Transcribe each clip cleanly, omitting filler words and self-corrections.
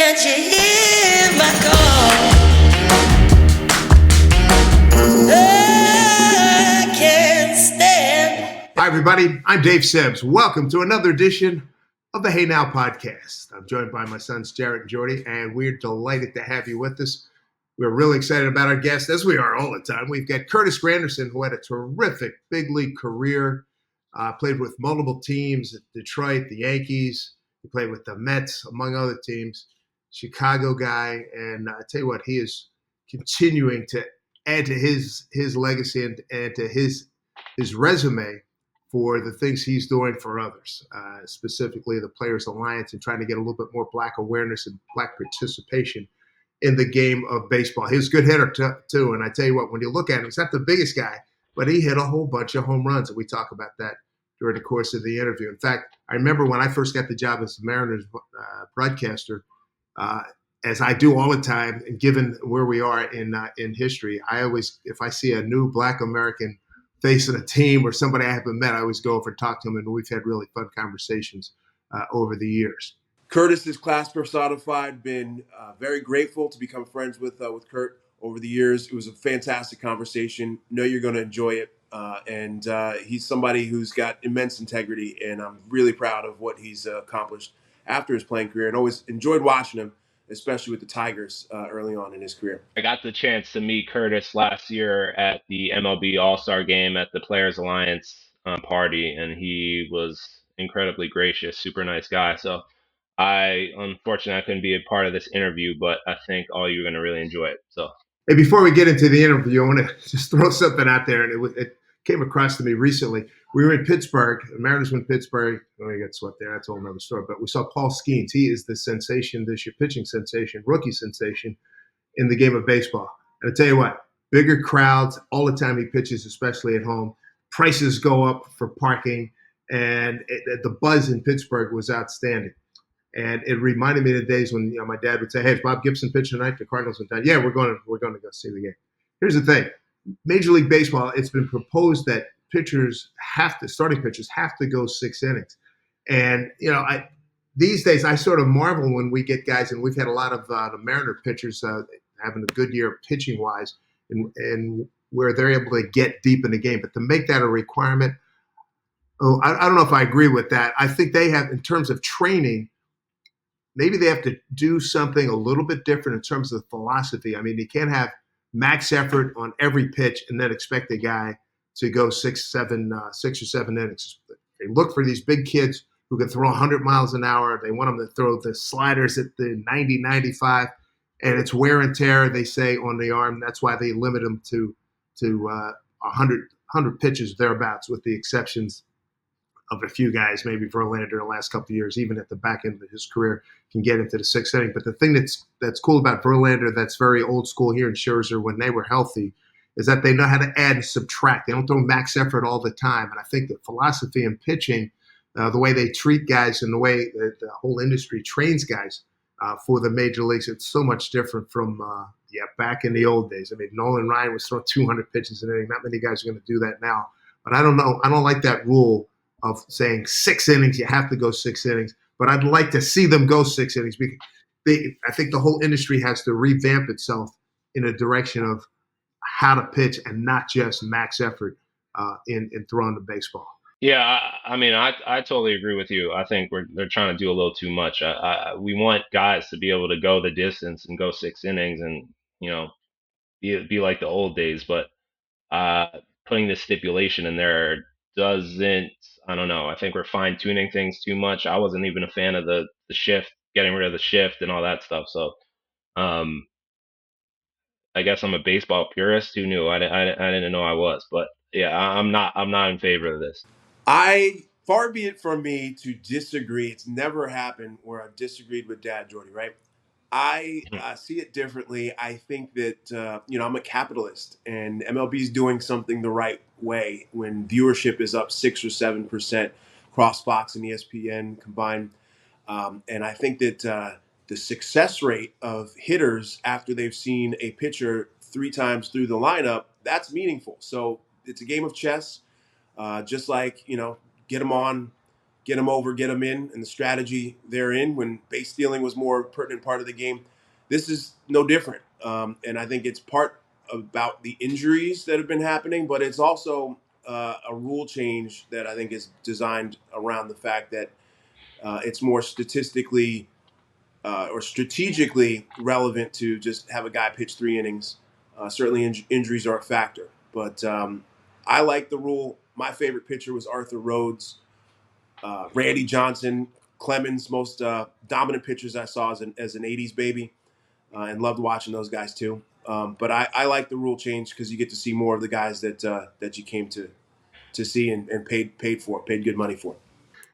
Can't you hear my call? I can't stand. Hi, everybody. I'm Dave Sibbs. Welcome to another edition of the Hey Now podcast. I'm joined by my sons, Jarett and Jordy, and we're delighted to have you with us. We're really excited about our guest, as we are all the time. We've got Curtis Granderson, who had a terrific big league career, played with multiple teams at Detroit, the Yankees. He played with the Mets, among other teams. Chicago guy, and I tell you what, he is continuing to add to his legacy and to his resume for the things he's doing for others, specifically the Players Alliance, and trying to get a little bit more Black awareness and Black participation in the game of baseball. He was a good hitter too, and I tell you what, when you look at him, he's not the biggest guy, but he hit a whole bunch of home runs, and we talk about that during the course of the interview. In fact, I remember when I first got the job as a Mariners broadcaster, as I do all the time, and given where we are in history, I always, if I see a new Black American facing a team or somebody I haven't met, I always go over and talk to them, and we've had really fun conversations over the years. Curtis is class personified. Been very grateful to become friends with Kurt over the years. It was a fantastic conversation. Know you're going to enjoy it, and he's somebody who's got immense integrity, and I'm really proud of what he's accomplished after his playing career, and always enjoyed watching him, especially with the Tigers early on in his career. I got the chance to meet Curtis last year at the MLB All-Star Game at the Players Alliance party, and he was incredibly gracious, super nice guy. So unfortunately, I couldn't be a part of this interview, but I think all you're going to really enjoy it. So, hey, before we get into the interview, I want to just throw something out there, and it came across to me recently. We were in Pittsburgh. The Mariners were in Pittsburgh. Oh, he got swept there. That's a whole other story. But we saw Paul Skeens. He is the sensation this year, pitching sensation, rookie sensation in the game of baseball. And I tell you what, bigger crowds all the time he pitches, especially at home. Prices go up for parking, and the buzz in Pittsburgh was outstanding. And it reminded me of the days when my dad would say, "Hey, is Bob Gibson pitching tonight? The Cardinals went down. Yeah, we're going to go see the game." Here's the thing: Major League Baseball, it's been proposed that starting pitchers have to go 6 innings. And these days I sort of marvel when we get guys, and we've had a lot of the Mariner pitchers having a good year pitching wise, and where they're able to get deep in the game. But to make that a requirement, I don't know if I agree with that. I think they have, in terms of training, maybe they have to do something a little bit different in terms of philosophy. I mean, you can't have max effort on every pitch and then expect a guy to go 6 or 7 innings. They look for these big kids who can throw 100 miles an hour. They want them to throw the sliders at the 90, 95, and it's wear and tear, they say, on the arm. That's why they limit them to 100 pitches thereabouts, with the exceptions of a few guys, maybe Verlander in the last couple of years, even at the back end of his career, can get into the 6th inning. But the thing that's cool about Verlander, that's very old school here in Scherzer when they were healthy, is that they know how to add and subtract. They don't throw max effort all the time. And I think the philosophy in pitching, the way they treat guys and the way that the whole industry trains guys for the major leagues, it's so much different from back in the old days. I mean, Nolan Ryan was throwing 200 pitches an inning. Not many guys are going to do that now. But I don't know. I don't like that rule of saying 6 innings, you have to go 6 innings. But I'd like to see them go 6 innings, because I think the whole industry has to revamp itself in a direction of how to pitch and not just max effort in throwing the baseball. yeah, I mean, I totally agree with you. I think they're trying to do a little too much. We want guys to be able to go the distance and go 6 innings and, be like the old days. But putting this stipulation in there doesn't, I don't know. I think we're fine tuning things too much. I wasn't even a fan of the shift, getting rid of the shift and all that stuff. So, I guess I'm a baseball purist. Who knew? I didn't know I was, but yeah, I'm not in favor of this. Far be it from me to disagree. It's never happened where I've disagreed with Dad, Jordy, right? I see it differently. I think that, I'm a capitalist, and MLB is doing something the right way when viewership is up 6 or 7% across Fox and ESPN combined. And I think that the success rate of hitters after they've seen a pitcher 3 times through the lineup, that's meaningful. So it's a game of chess, just like, get them on get them over, get them in, and the strategy therein when base stealing was more pertinent part of the game. This is no different. And I think it's part about the injuries that have been happening, but it's also a rule change that I think is designed around the fact that it's more statistically or strategically relevant to just have a guy pitch 3 innings. Certainly, injuries are a factor, but I like the rule. My favorite pitcher was Arthur Rhodes, Randy Johnson, Clemens, most dominant pitchers I saw as an '80s baby, and loved watching those guys too. But I like the rule change because you get to see more of the guys that you came to see and paid good money for.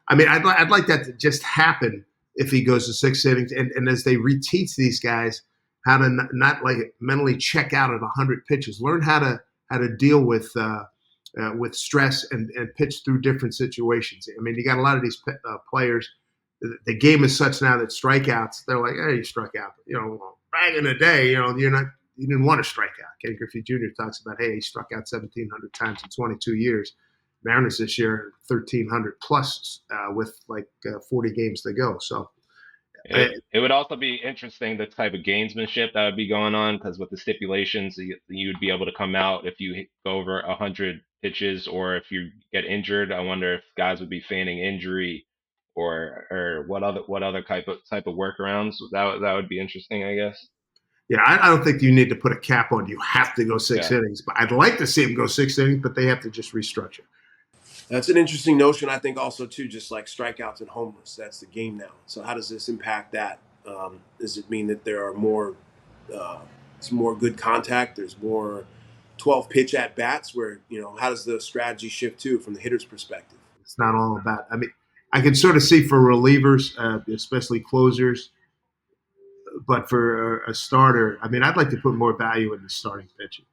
I mean, I'd like that to just happen if he goes to 6 innings, and as they reteach these guys how to not like mentally check out at 100 pitches, learn how to deal with stress and pitch through different situations. I mean, you got a lot of these players. The game is such now that strikeouts, they're like, hey, you struck out. You know, back in the day, you didn't want to strike out. Ken Griffey Jr. talks about, hey, he struck out 1,700 times in 22 years. Mariners this year 1,300 plus with 40 games to go. So it would also be interesting the type of gamesmanship that would be going on because with the stipulations, you would be able to come out if you go over 100 pitches or if you get injured. I wonder if guys would be feigning injury or what other type of workarounds that would be interesting, I guess. yeah, I don't think you need to put a cap on you have to go six Yeah. innings, but I'd like to see him go 6 innings, but they have to just restructure. That's an interesting notion. I think also too, just like strikeouts and homers. That's the game now. So how does this impact that? Does it mean that there are more, it's more good contact? There's more 12 pitch at bats. Where how does the strategy shift too from the hitter's perspective? It's not all about. I mean, I can sort of see for relievers, especially closers, but for a starter, I mean, I'd like to put more value in the starting pitching.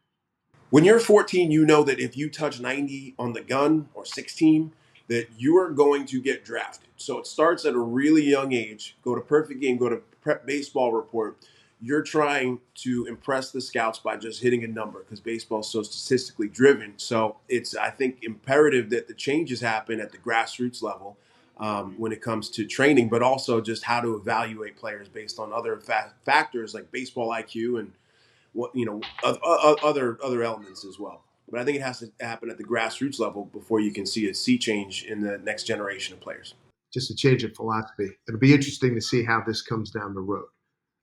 When you're 14, you know that if you touch 90 on the gun or 16, that you are going to get drafted. So it starts at a really young age. Go to Perfect Game, go to Prep Baseball Report. You're trying to impress the scouts by just hitting a number because baseball is so statistically driven. So it's, I think, imperative that the changes happen at the grassroots level when it comes to training, but also just how to evaluate players based on other factors like baseball IQ and other elements as well. But I think it has to happen at the grassroots level before you can see a sea change in the next generation of players. Just a change in philosophy. It'll be interesting to see how this comes down the road.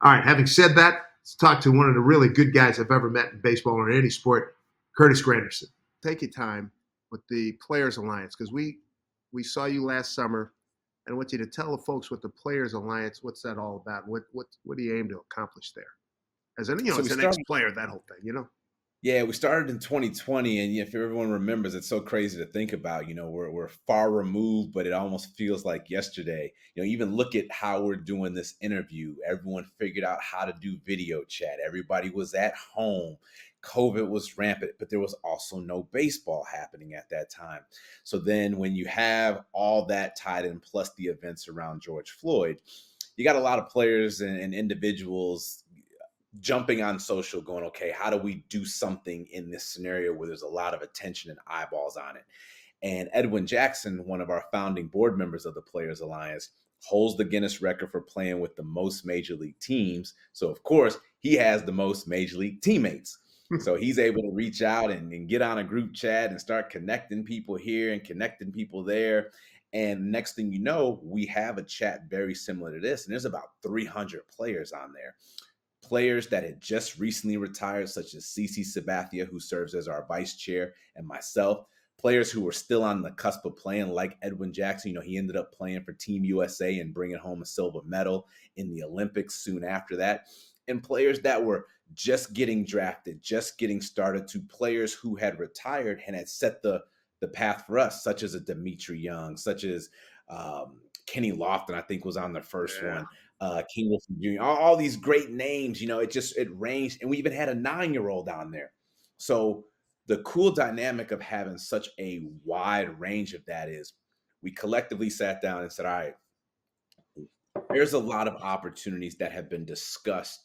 All right, having said that, let's talk to one of the really good guys I've ever met in baseball or in any sport, Curtis Granderson. Take your time with the Players Alliance because we saw you last summer, and I want you to tell the folks what the Players Alliance, what's that all about? What do you aim to accomplish there? As an as an ex-player, that whole thing, Yeah, we started in 2020, and if everyone remembers, it's so crazy to think about. We're far removed, but it almost feels like yesterday. Even look at how we're doing this interview. Everyone figured out how to do video chat. Everybody was at home. COVID was rampant, but there was also no baseball happening at that time. So then when you have all that tied in, plus the events around George Floyd, you got a lot of players and individuals jumping on social going, okay, how do we do something in this scenario where there's a lot of attention and eyeballs on it? And Edwin Jackson, one of our founding board members of the Players Alliance, holds the Guinness record for playing with the most major league teams. So of course, he has the most major league teammates. So he's able to reach out and get on a group chat and start connecting people here and connecting people there. And next thing you know, we have a chat very similar to this. And there's about 300 players on there. Players that had just recently retired, such as CC Sabathia, who serves as our vice chair, and myself. Players who were still on the cusp of playing, like Edwin Jackson. He ended up playing for Team USA and bringing home a silver medal in the Olympics soon after that. And players that were just getting drafted, just getting started, to players who had retired and had set the path for us, such as a Dimitri Young, such as Kenny Lofton, I think was on the first one. King Wilson Jr., all these great names, it ranged. And we even had a 9-year-old on there. So the cool dynamic of having such a wide range of that is we collectively sat down and said, all right, there's a lot of opportunities that have been discussed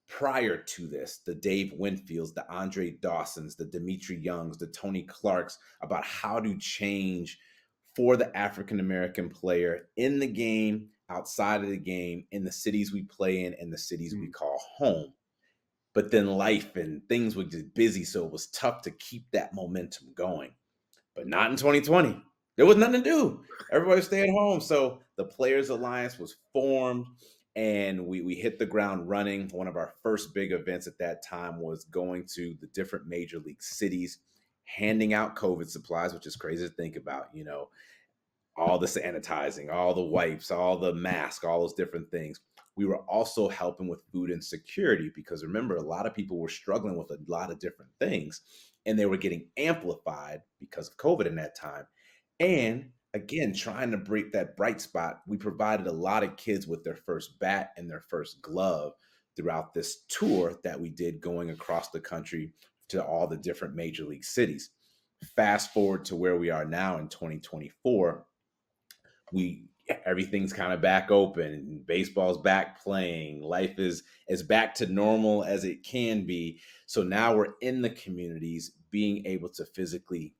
prior to this, the Dave Winfields, the Andre Dawsons, the Dimitri Youngs, the Tony Clarks, about how to change for the African American player in the game, outside of the game, in the cities we play in, and the cities we call home. But then life and things were just busy, so it was tough to keep that momentum going. But not in 2020. There was nothing to do. Everybody stayed home. So the Players Alliance was formed and we hit the ground running. One of our first big events at that time was going to the different major league cities, handing out COVID supplies, which is crazy to think about, all the sanitizing, all the wipes, all the masks, all those different things. We were also helping with food insecurity because remember, a lot of people were struggling with a lot of different things and they were getting amplified because of COVID in that time. And again, trying to break that bright spot, we provided a lot of kids with their first bat and their first glove throughout this tour that we did going across the country to all the different major league cities. Fast forward to where we are now in 2024, everything's kind of back open, baseball's back playing, life is as back to normal as it can be. So now we're in the communities being able to physically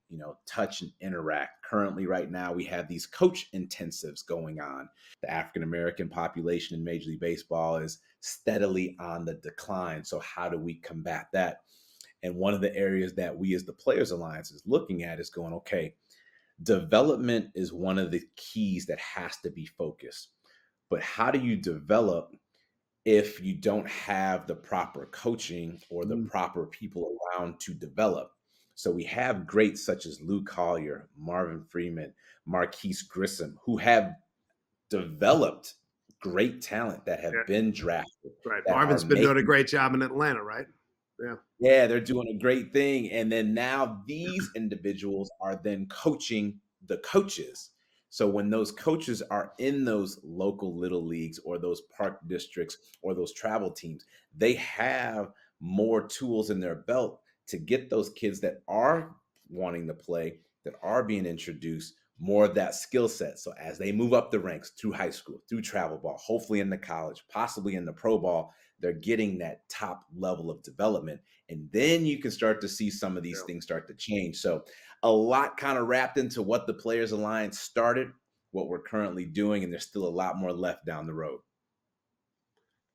touch and interact. Currently right now we have these coach intensives going on. The African American population in Major League Baseball is steadily on the decline, so how do we combat that? And one of the areas that we as the Players Alliance is looking at is going, okay, development is one of the keys that has to be focused. But how do you develop if you don't have the proper coaching or the proper people around to develop? So we have greats such as Lou Collier, Marvin Freeman, Marquise Grissom, who have developed great talent that have been drafted. Right. Marvin's been doing a great job in Atlanta, right? Yeah, they're doing a great thing. And then now these individuals are then coaching the coaches. So when those coaches are in those local little leagues or those park districts or those travel teams, they have more tools in their belt to get those kids that are wanting to play, that are being introduced, more of that skill set. So as they move up the ranks through high school, through travel ball, hopefully in the college, possibly in the pro ball, they're getting that top level of development. And then you can start to see some of these things start to change. So a lot kind of wrapped into what the Players Alliance started, what we're currently doing, and there's still a lot more left down the road.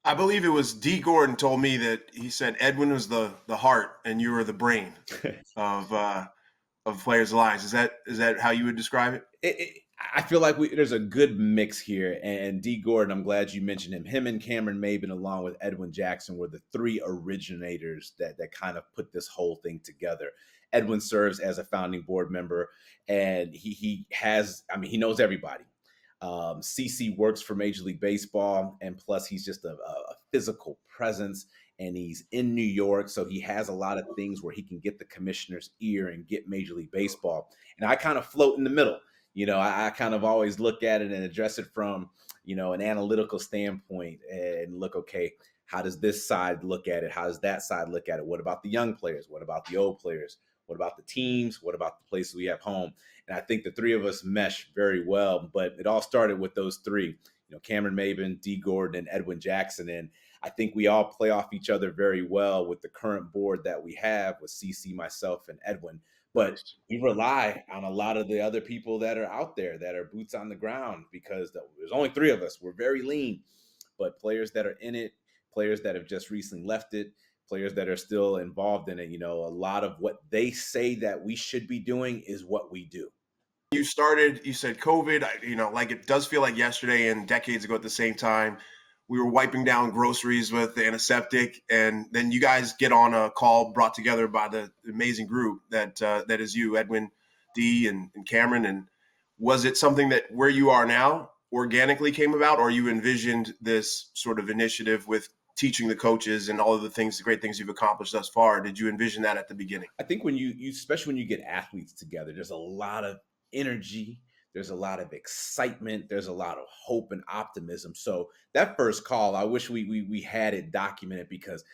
I believe it was D. Gordon told me that he said Edwin was the heart and you were the brain of Players Alliance. Is that how you would describe it? I feel like there's a good mix here. And D. Gordon, I'm glad you mentioned him. Him and Cameron Maben, along with Edwin Jackson, were the three originators that kind of put this whole thing together. Edwin serves as a founding board member, and he knows everybody. CC works for Major League Baseball, and plus he's just a physical presence, and he's in New York, so he has a lot of things where he can get the commissioner's ear and get Major League Baseball. And I kind of float in the middle. I kind of always look at it and address it from, an analytical standpoint and look, okay, how does this side look at it? How does that side look at it? What about the young players? What about the old players? What about the teams? What about the places we have home? And I think the three of us mesh very well, but it all started with those three, Cameron Maben, D. Gordon, and Edwin Jackson. And I think we all play off each other very well with the current board that we have with CC, myself, and Edwin. But we rely on a lot of the other people that are out there that are boots on the ground because there's only three of us. We're very lean, but players that are in it, players that have just recently left it, players that are still involved in it, a lot of what they say that we should be doing is what we do. You said COVID, like it does feel like yesterday and decades ago at the same time. We were wiping down groceries with the antiseptic, and then you guys get on a call brought together by the amazing group that is you, Edwin, D, and Cameron. And was it something that where you are now organically came about, or you envisioned this sort of initiative with teaching the coaches and all of the great things you've accomplished thus far? Did you envision that at the beginning? I think when you especially when you get athletes together, there's a lot of energy. There's a lot of excitement. There's a lot of hope and optimism. So that first call, I wish we had it documented because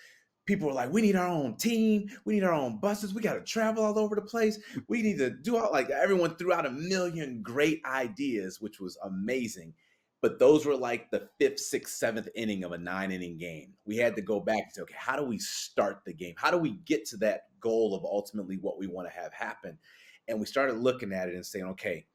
people were like, we need our own team. We need our own buses. We got to travel all over the place. We need to do all, like everyone threw out a million great ideas, which was amazing. But those were like the 5th, 6th, 7th inning of a 9-inning game. We had to go back and say, okay, how do we start the game? How do we get to that goal of ultimately what we want to have happen? And we started looking at it and saying, okay,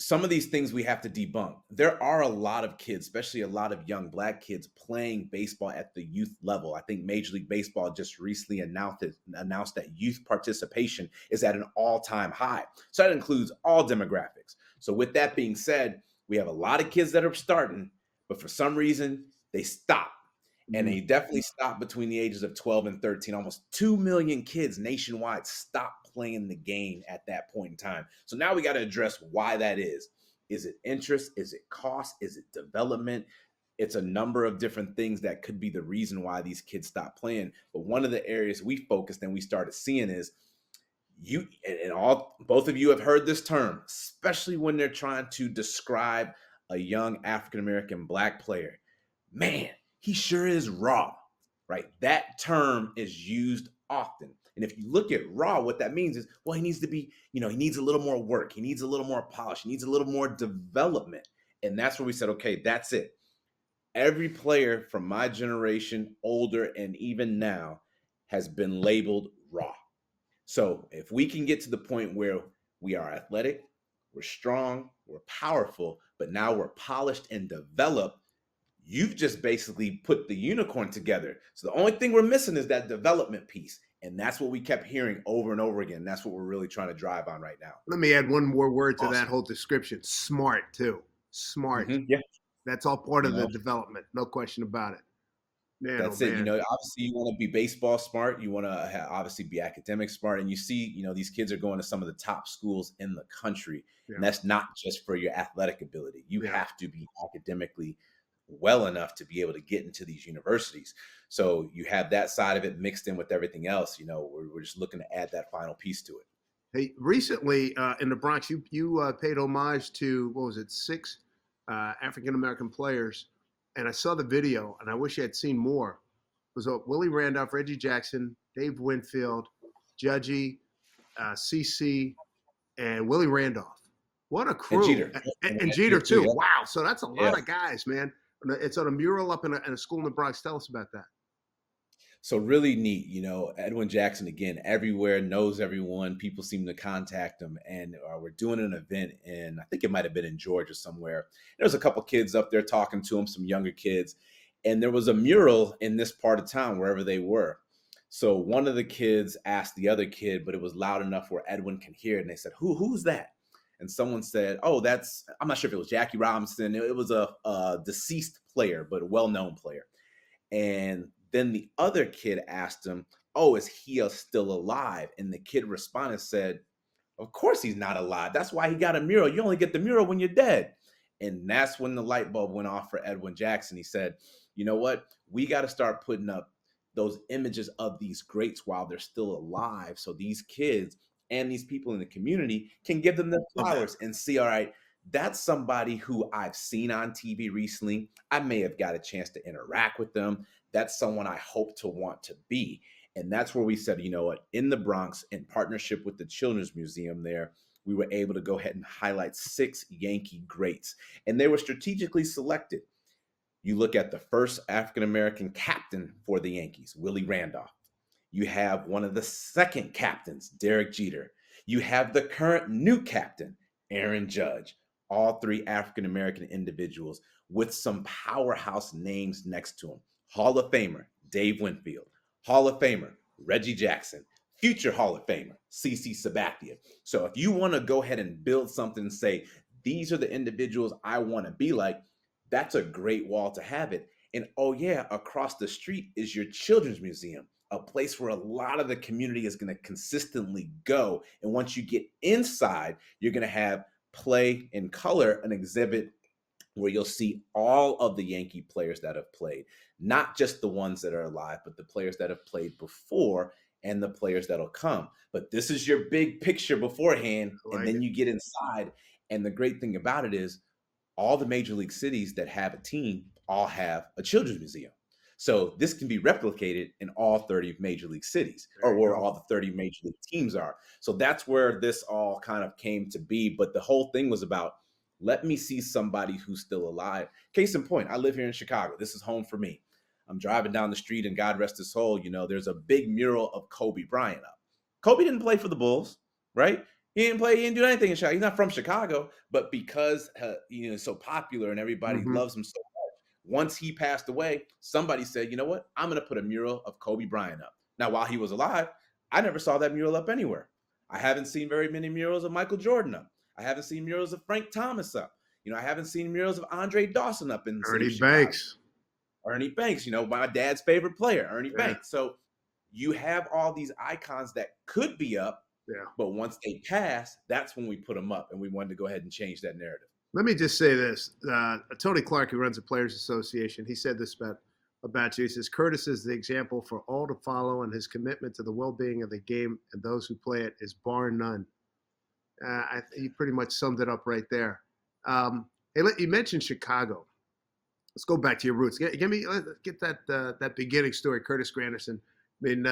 some of these things we have to debunk. There are a lot of kids, especially a lot of young Black kids, playing baseball at the youth level. I think Major League Baseball just recently announced that youth participation is at an all-time high. So that includes all demographics. So with that being said, we have a lot of kids that are starting, but for some reason they stop. And they definitely stopped between the ages of 12 and 13. Almost 2 million kids nationwide stopped playing the game at that point in time. So now we got to address why that is. Is it interest? Is it cost? Is it development? It's a number of different things that could be the reason why these kids stop playing. But one of the areas we focused and we started seeing is both of you have heard this term, especially when they're trying to describe a young African-American Black player. Man, he sure is raw, right? That term is used often. And if you look at raw, what that means is, well, he needs to be, he needs a little more work. He needs a little more polish. He needs a little more development. And that's where we said, okay, that's it. Every player from my generation, older, and even now has been labeled raw. So if we can get to the point where we are athletic, we're strong, we're powerful, but now we're polished and developed, you've just basically put the unicorn together. So the only thing we're missing is that development piece. And that's what we kept hearing over and over again. That's what we're really trying to drive on right now. Let me add one more word to Awesome. that whole description. Smart, too. Smart. Yeah. That's all part of the development. No question about it. Man, that's it. Obviously you want to be baseball smart. You want to obviously be academic smart. And you see, these kids are going to some of the top schools in the country. Yeah. And that's not just for your athletic ability. You have to be academically well enough to be able to get into these universities. So you have that side of it mixed in with everything else. We're just looking to add that final piece to it. Hey, recently in the Bronx, you paid homage to, 6 African-American players. And I saw the video, and I wish I had seen more. It was Willie Randolph, Reggie Jackson, Dave Winfield, Judgy, CC, and Willie Randolph. What a crew. And Jeter, too. Yeah. Wow. So that's a lot of guys, man. It's on a mural up in a school in the Bronx. Tell us about that. So really neat, Edwin Jackson, again, everywhere, knows everyone. People seem to contact him. And we're doing an event in, I think it might have been in Georgia somewhere. There was a couple kids up there talking to him, some younger kids. And there was a mural in this part of town, wherever they were. So one of the kids asked the other kid, but it was loud enough where Edwin can hear it. And they said, who's that? And someone said, I'm not sure if it was Jackie Robinson. It was a deceased player, but a well-known player. And then the other kid asked him, is he still alive? And the kid responded, said, of course he's not alive. That's why he got a mural. You only get the mural when you're dead. And that's when the light bulb went off for Edwin Jackson. He said, you know what? We got to start putting up those images of these greats while they're still alive. So these kids and these people in the community can give them their flowers and see, all right, that's somebody who I've seen on TV recently. I may have got a chance to interact with them. That's someone I hope to want to be. And that's where we said, in the Bronx, in partnership with the Children's Museum there, we were able to go ahead and highlight 6 Yankee greats. And they were strategically selected. You look at the first African-American captain for the Yankees, Willie Randolph. You have one of the second captains, Derek Jeter. You have the current new captain, Aaron Judge. All 3 African-American individuals with some powerhouse names next to them. Hall of Famer, Dave Winfield. Hall of Famer, Reggie Jackson. Future Hall of Famer, CC Sabathia. So if you want to go ahead and build something and say, these are the individuals I want to be like, that's a great wall to have it. And across the street is your Children's Museum, a place where a lot of the community is going to consistently go. And once you get inside, you're going to have Play in Color, an exhibit where you'll see all of the Yankee players that have played, not just the ones that are alive, but the players that have played before and the players that'll come. But this is your big picture beforehand, and then you get inside. And the great thing about it is all the major league cities that have a team all have a Children's Museum. So this can be replicated in all 30 major league cities, or where all the 30 major league teams are. So that's where this all kind of came to be. But the whole thing was about, let me see somebody who's still alive. Case in point, I live here in Chicago. This is home for me. I'm driving down the street, and God rest his soul, there's a big mural of Kobe Bryant up. Kobe didn't play for the Bulls, right? He didn't play. He didn't do anything in Chicago. He's not from Chicago, but because he's so popular and everybody Mhm. loves him so much. Once he passed away, somebody said, "You know what? I'm going to put a mural of Kobe Bryant up." Now, while he was alive, I never saw that mural up anywhere. I haven't seen very many murals of Michael Jordan up. I haven't seen murals of Frank Thomas up. I haven't seen murals of Andre Dawson up in the city of Ernie Chicago. Banks. Ernie Banks, my dad's favorite player, Ernie Yeah. Banks. So you have all these icons that could be up, Yeah. but once they pass, that's when we put them up, and we wanted to go ahead and change that narrative. Let me just say this. Tony Clark, who runs the Players Association, he said this about you. He says, Curtis is the example for all to follow, and his commitment to the well-being of the game and those who play it is bar none. He pretty much summed it up right there. Hey, you mentioned Chicago. Let's go back to your roots. Get that beginning story, Curtis Granderson. I mean,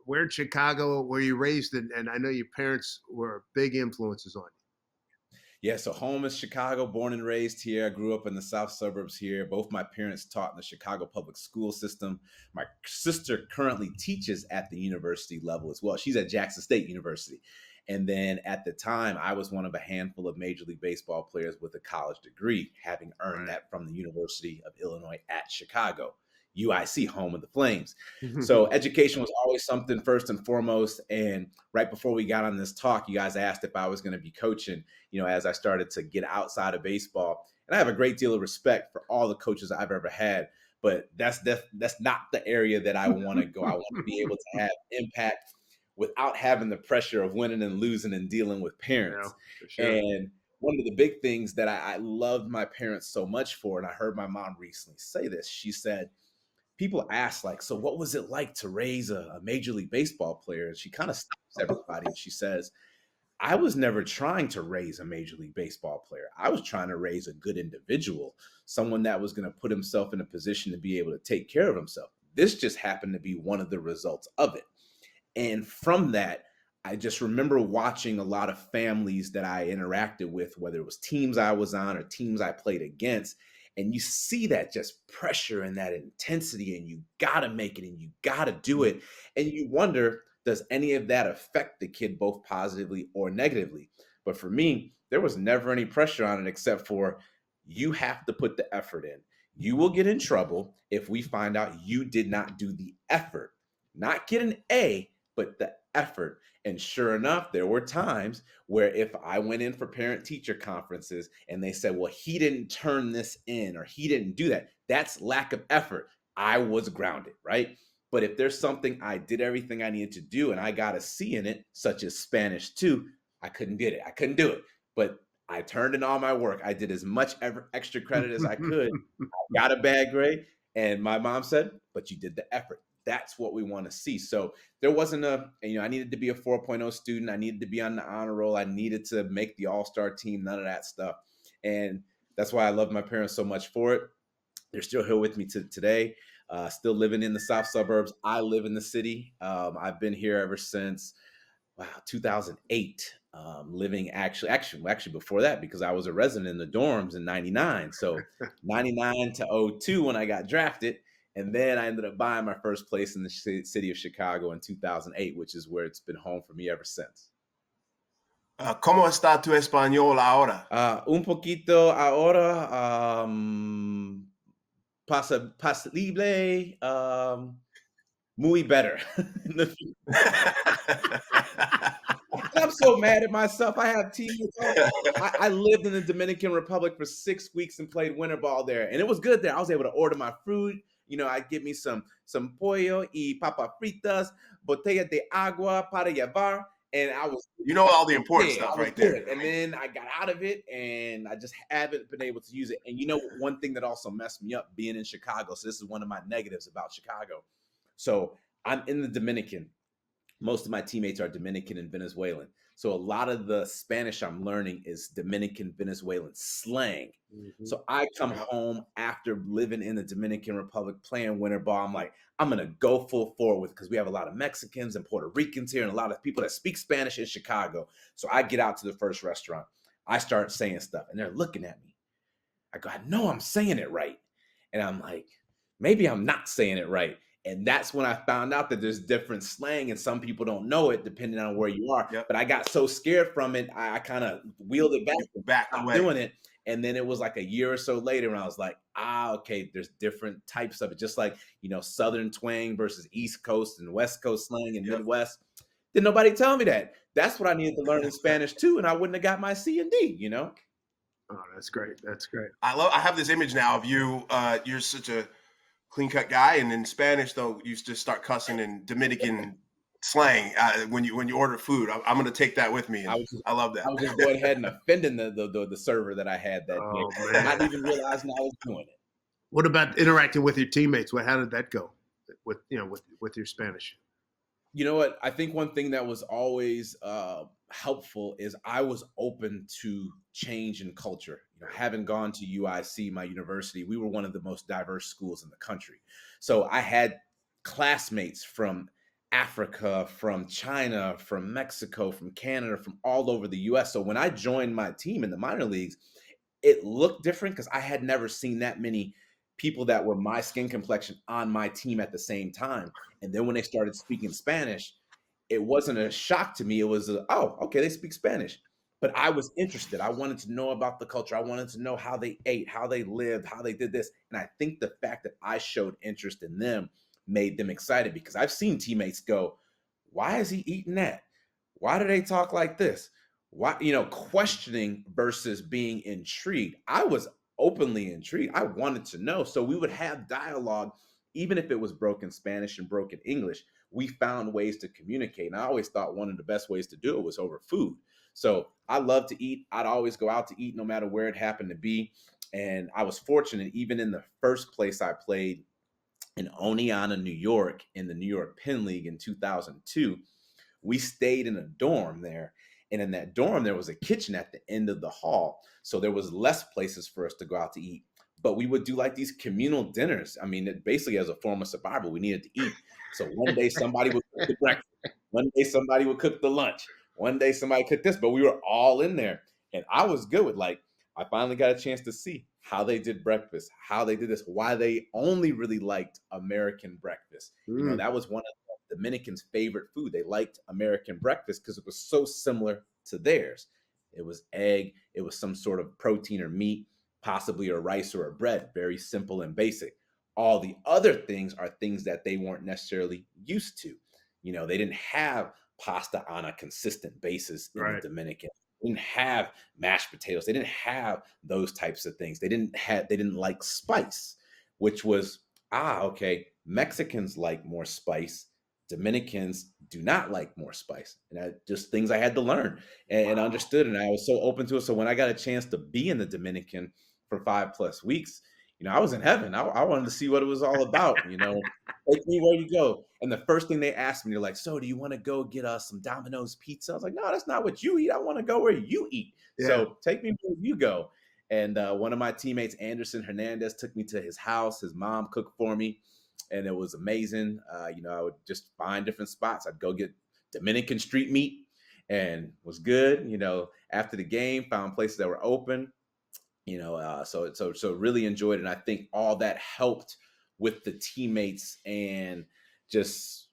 where in Chicago were you raised? And I know your parents were big influences on you. Yeah, so home is Chicago, born and raised here. I grew up in the south suburbs here. Both my parents taught in the Chicago public school system. My sister currently teaches at the university level as well. She's at Jackson State University. And then at the time, I was one of a handful of Major League Baseball players with a college degree, having earned that from the University of Illinois at Chicago. UIC, home of the Flames. So education was always something first and foremost. And right before we got on this talk, you guys asked if I was going to be coaching, as I started to get outside of baseball. And I have a great deal of respect for all the coaches I've ever had, but that's not the area that I want to go. I want to be able to have impact without having the pressure of winning and losing and dealing with parents. Yeah, for sure. And one of the big things that I loved my parents so much for, and I heard my mom recently say this, she said, people ask, like, so what was it like to raise a Major League Baseball player? And she kind of stops everybody and she says, I was never trying to raise a Major League Baseball player. I was trying to raise a good individual, someone that was going to put himself in a position to be able to take care of himself. This just happened to be one of the results of it. And from that, I just remember watching a lot of families that I interacted with, whether it was teams I was on or teams I played against. And you see that just pressure and that intensity, and you got to make it and you got to do it. And you wonder, does any of that affect the kid both positively or negatively? But for me, there was never any pressure on it except for you have to put the effort in. You will get in trouble if we find out you did not do the effort, not get an A, but the effort. And sure enough, there were times where if I went in for parent-teacher conferences and they said, well, he didn't turn this in or he didn't do that, that's lack of effort. I was grounded, right? But if there's something I did everything I needed to do and I got a C in it, such as Spanish 2, I couldn't get it. I couldn't do it. But I turned in all my work. I did as much extra credit as I could. I got a bad grade. And my mom said, but you did the effort. That's what we want to see. So there wasn't I needed to be a 4.0 student. I needed to be on the honor roll. I needed to make the all-star team, none of that stuff. And that's why I love my parents so much for it. They're still here with me today, still living in the south suburbs. I live in the city. I've been here ever since 2008, living actually before that, because I was a resident in the dorms in 99. So 99 to 02 when I got drafted. And then I ended up buying my first place in the city of Chicago in 2008, which is where it's been home for me ever since. ¿Cómo está tu español ahora? Un poquito ahora, posible, muy better. I'm so mad at myself. I have teammates. I lived in the Dominican Republic for 6 weeks and played winter ball there, and it was good there. I was able to order my food. I'd get me some pollo y papa fritas, botella de agua para llevar, and I was, all the important stuff right there. And then I got out of it, and I just haven't been able to use it. And one thing that also messed me up being in Chicago. So this is one of my negatives about Chicago. So I'm in the Dominican. Most of my teammates are Dominican and Venezuelan. So a lot of the Spanish I'm learning is Dominican, Venezuelan slang. Mm-hmm. So I come home after living in the Dominican Republic, playing winter ball. I'm like, I'm going to go full forward because we have a lot of Mexicans and Puerto Ricans here and a lot of people that speak Spanish in Chicago. So I get out to the first restaurant. I start saying stuff and they're looking at me. I go, I know I'm saying it right. And I'm like, maybe I'm not saying it right. And that's when I found out that there's different slang and some people don't know it depending on where you are. Yep. But I got so scared from it, I kind of wheeled it back and Back stopped away. doing it. And then it was like a year or so later, and I was like, okay, there's different types of it. Just like, Southern twang versus East Coast and West Coast slang and Yep. Midwest. Did nobody tell me that? That's what I needed to learn in Spanish too, and I wouldn't have got my C and D, Oh, that's great. That's great. I have this image now of you. You're such a clean cut guy, and in Spanish though, you just start cussing in Dominican slang when you order food. I'm going to take that with me. I love that. I was just going ahead and offending the server that I had that day, man. not even realizing I was doing it. What about interacting with your teammates? How did that go with your Spanish? You know what? I think one thing that was always helpful is I was open to change in culture. Having gone to UIC, my university, we were one of the most diverse schools in the country. So I had classmates from Africa, from China, from Mexico, from Canada, from all over the US. So when I joined my team in the minor leagues, it looked different because I had never seen that many people that were my skin complexion on my team at the same time. And then when they started speaking Spanish, it wasn't a shock to me. It was, oh, okay, they speak Spanish. But I was interested. I wanted to know about the culture. I wanted to know how they ate, how they lived, how they did this. And I think the fact that I showed interest in them made them excited, because I've seen teammates go, why is he eating that? Why do they talk like this? Why, questioning versus being intrigued. I was openly intrigued. I wanted to know. So we would have dialogue, even if it was broken Spanish and broken English. We found ways to communicate. And I always thought one of the best ways to do it was over food. So I love to eat. I'd always go out to eat no matter where it happened to be. And I was fortunate, even in the first place I played in Oneonta, New York, in the New York Penn League in 2002, we stayed in a dorm there. And in that dorm, there was a kitchen at the end of the hall. So there was less places for us to go out to eat. But we would do like these communal dinners. I mean, basically as a form of survival, we needed to eat. So one day somebody would cook the breakfast. One day somebody would cook the lunch. One day somebody cooked this. But we were all in there. And I was good with, I finally got a chance to see how they did breakfast, how they did this, why they only really liked American breakfast. That was one of the Dominicans' favorite food. They liked American breakfast because it was so similar to theirs. It was egg, it was some sort of protein or meat, possibly a rice or a bread, very simple and basic. All the other things are things that they weren't necessarily used to. They didn't have pasta on a consistent basis in the Dominican. They didn't have mashed potatoes. They didn't have those types of things. They didn't like spice, which was, okay, Mexicans like more spice. Dominicans do not like more spice. And just things I had to learn and understood. And I was so open to it. So when I got a chance to be in the Dominican for 5+ weeks, I was in heaven. I wanted to see what it was all about, take me where you go. And the first thing they asked me, they're like, so do you want to go get us some Domino's pizza? I was like, no, that's not what you eat. I want to go where you eat. Yeah. So take me where you go. And one of my teammates, Anderson Hernandez, took me to his house. His mom cooked for me. And it was amazing. I would just find different spots. I'd go get Dominican street meat and was good. After the game, found places that were open. So really enjoyed it. And I think all that helped with the teammates and just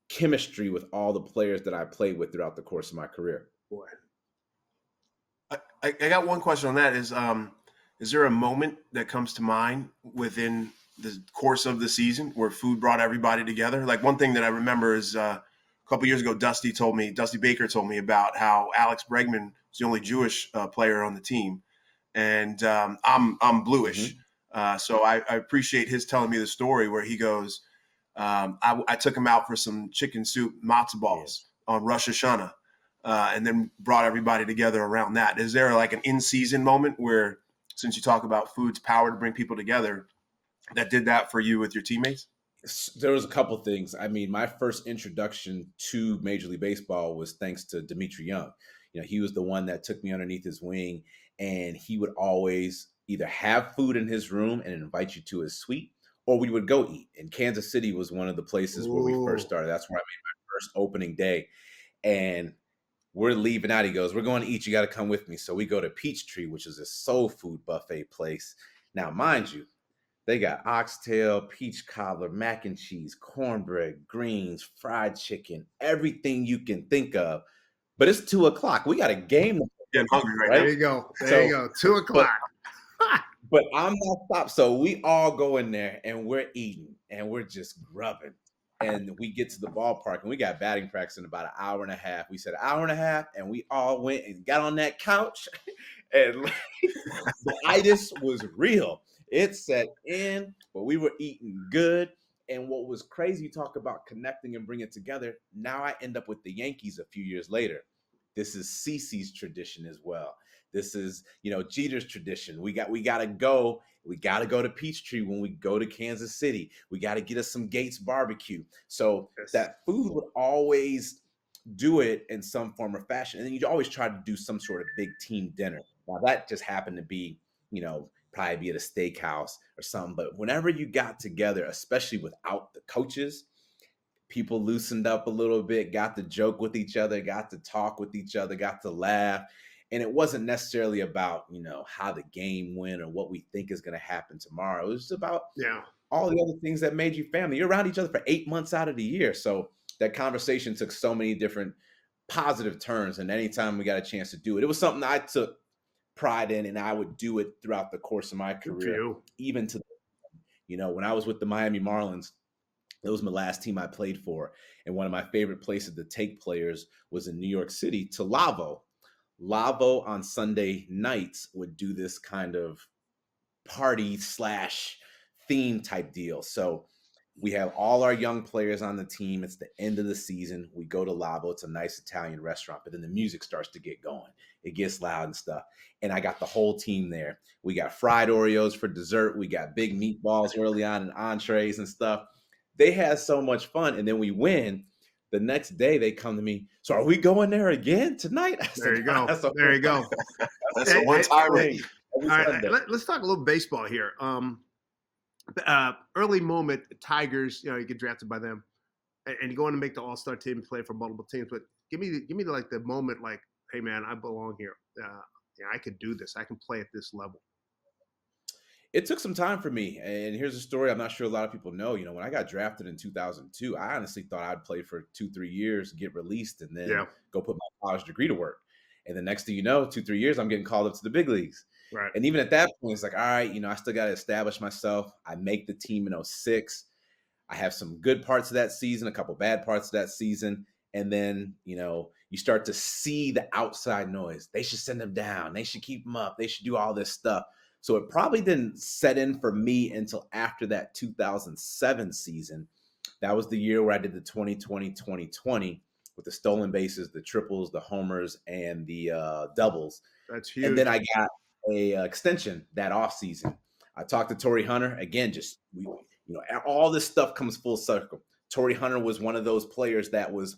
chemistry with all the players that I played with throughout the course of my career. Boy, I got one question on that. Is there a moment that comes to mind within the course of the season where food brought everybody together? Like, one thing that I remember is a couple years ago, Dusty Baker told me about how Alex Bregman was the only Jewish player on the team. And I'm bluish. Mm-hmm. So I appreciate his telling me the story where he goes, I took him out for some chicken soup matzo balls on Rosh Hashanah, and then brought everybody together around that. Is there like an in-season moment where, since you talk about food's power to bring people together, that did that for you with your teammates? There was a couple things. I mean, my first introduction to Major League Baseball was thanks to Dimitri Young. He was the one that took me underneath his wing, and he would always either have food in his room and invite you to his suite, or we would go eat. And Kansas City was one of the places where we first started. That's where I made my first opening day. And we're leaving out. He goes, we're going to eat. You got to come with me. So we go to Peachtree, which is a soul food buffet place. Now, mind you, They got oxtail, peach cobbler, mac and cheese, cornbread, greens, fried chicken, everything you can think of. But it's 2 o'clock. We got a game, Getting hungry right There now. you go. There So, you go. 2 but o'clock. but I'm not stopped. So we all go in there and we're eating and we're just grubbing. And we get to the ballpark and we got batting practice in about an hour and a half. We said an hour and a half, and we all went and got on that couch, and the itis was real. It set in, but we were eating good. And what was crazy, you talk about connecting and bringing it together. Now I end up with the Yankees a few years later. This is CeCe's tradition as well. This is, Jeter's tradition. We got to go. We got to go to Peachtree when we go to Kansas City. We got to get us some Gates barbecue. So that food would always do it in some form or fashion. And then you'd always try to do some sort of big team dinner. Now that just happened to be, probably be at a steakhouse or something. But whenever you got together, especially without the coaches, people loosened up a little bit, got to joke with each other, got to talk with each other, got to laugh. And it wasn't necessarily about, how the game went or what we think is going to happen tomorrow. It was just about all the other things that made you family. You're around each other for 8 months out of the year. So that conversation took so many different positive turns. And anytime we got a chance to do it, it was something I took pride in, and I would do it throughout the course of my career, even to, when I was with the Miami Marlins. That was my last team I played for. And one of my favorite places to take players was in New York City to Lavo. Lavo on Sunday nights would do this kind of party / theme type deal. So we have all our young players on the team. It's the end of the season. We go to Lavo. It's a nice Italian restaurant, but then the music starts to get going. It gets loud and stuff. And I got the whole team there. We got fried Oreos for dessert. We got big meatballs early on and entrees and stuff. They had so much fun. And then we win. The next day they come to me. So are we going there again tonight? There you go. There you go. That's a one-time All right, let's talk a little baseball here. Early moment, Tigers, you get drafted by them, and you go on to make the All-Star team and play for multiple teams. But give me like the moment, like, hey man, I belong here. I could do this. I can play at this level. It took some time for me. And here's a story I'm not sure a lot of people know. When I got drafted in 2002, I honestly thought I'd play for 2-3 years, get released, and then go put my college degree to work. And the next thing you know, 2-3 years, I'm getting called up to the big leagues. Right. And even at that point, it's like, all right, I still got to establish myself. I make the team in 2006. I have some good parts of that season, a couple bad parts of that season. And then, you start to see the outside noise. They should send them down. They should keep them up. They should do all this stuff. So it probably didn't set in for me until after that 2007 season. That was the year where I did the 2020 with the stolen bases, the triples, the homers, and the doubles. That's huge. And then I got a extension that offseason. I talked to Torrey Hunter again. All this stuff comes full circle. Torrey Hunter was one of those players that was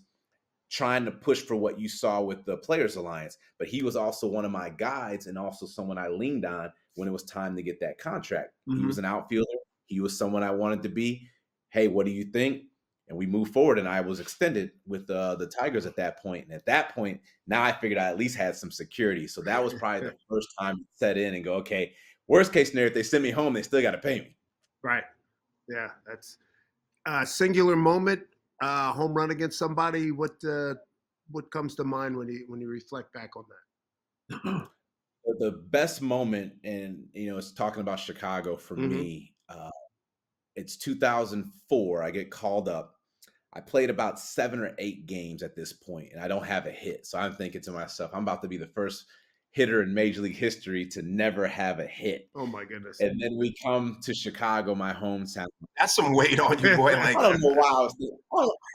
trying to push for what you saw with the Players Alliance, but he was also one of my guides and also someone I leaned on when it was time to get that contract. Mm-hmm. He was an outfielder. He was someone I wanted to be. Hey, what do you think? And we moved forward, and I was extended with the Tigers at that point. And at that point, now I figured I at least had some security. So that was probably the first time to set in and go, okay, worst case scenario, if they send me home, they still got to pay me. Right. Yeah, that's a singular moment. Home run against somebody. What comes to mind when you reflect back on that? The best moment, and it's talking about Chicago for me. It's 2004. I get called up. I played about 7 or 8 games at this point, and I don't have a hit. So I'm thinking to myself, I'm about to be the first hitter in Major League history to never have a hit. Oh my goodness! And then we come to Chicago, my hometown. That's some weight on you, boy. I don't know why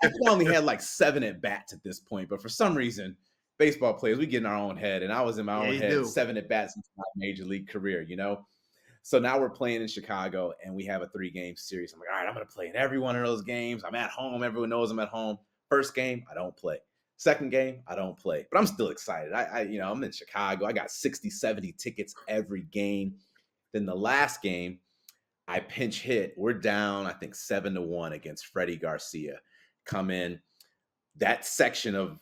I only had like 7 at bats at this point, but for some reason, baseball players, we get in our own head, and I was in my own head. 7 at bats in my Major League career, So now we're playing in Chicago, and we have a 3-game series. I'm like, all right, I'm going to play in every one of those games. I'm at home. Everyone knows I'm at home. First game, I don't play. Second game, I don't play. But I'm still excited. I'm in Chicago. I got 60, 70 tickets every game. Then the last game, I pinch hit. We're down, I think, 7-1 against Freddie Garcia. Come in. That section of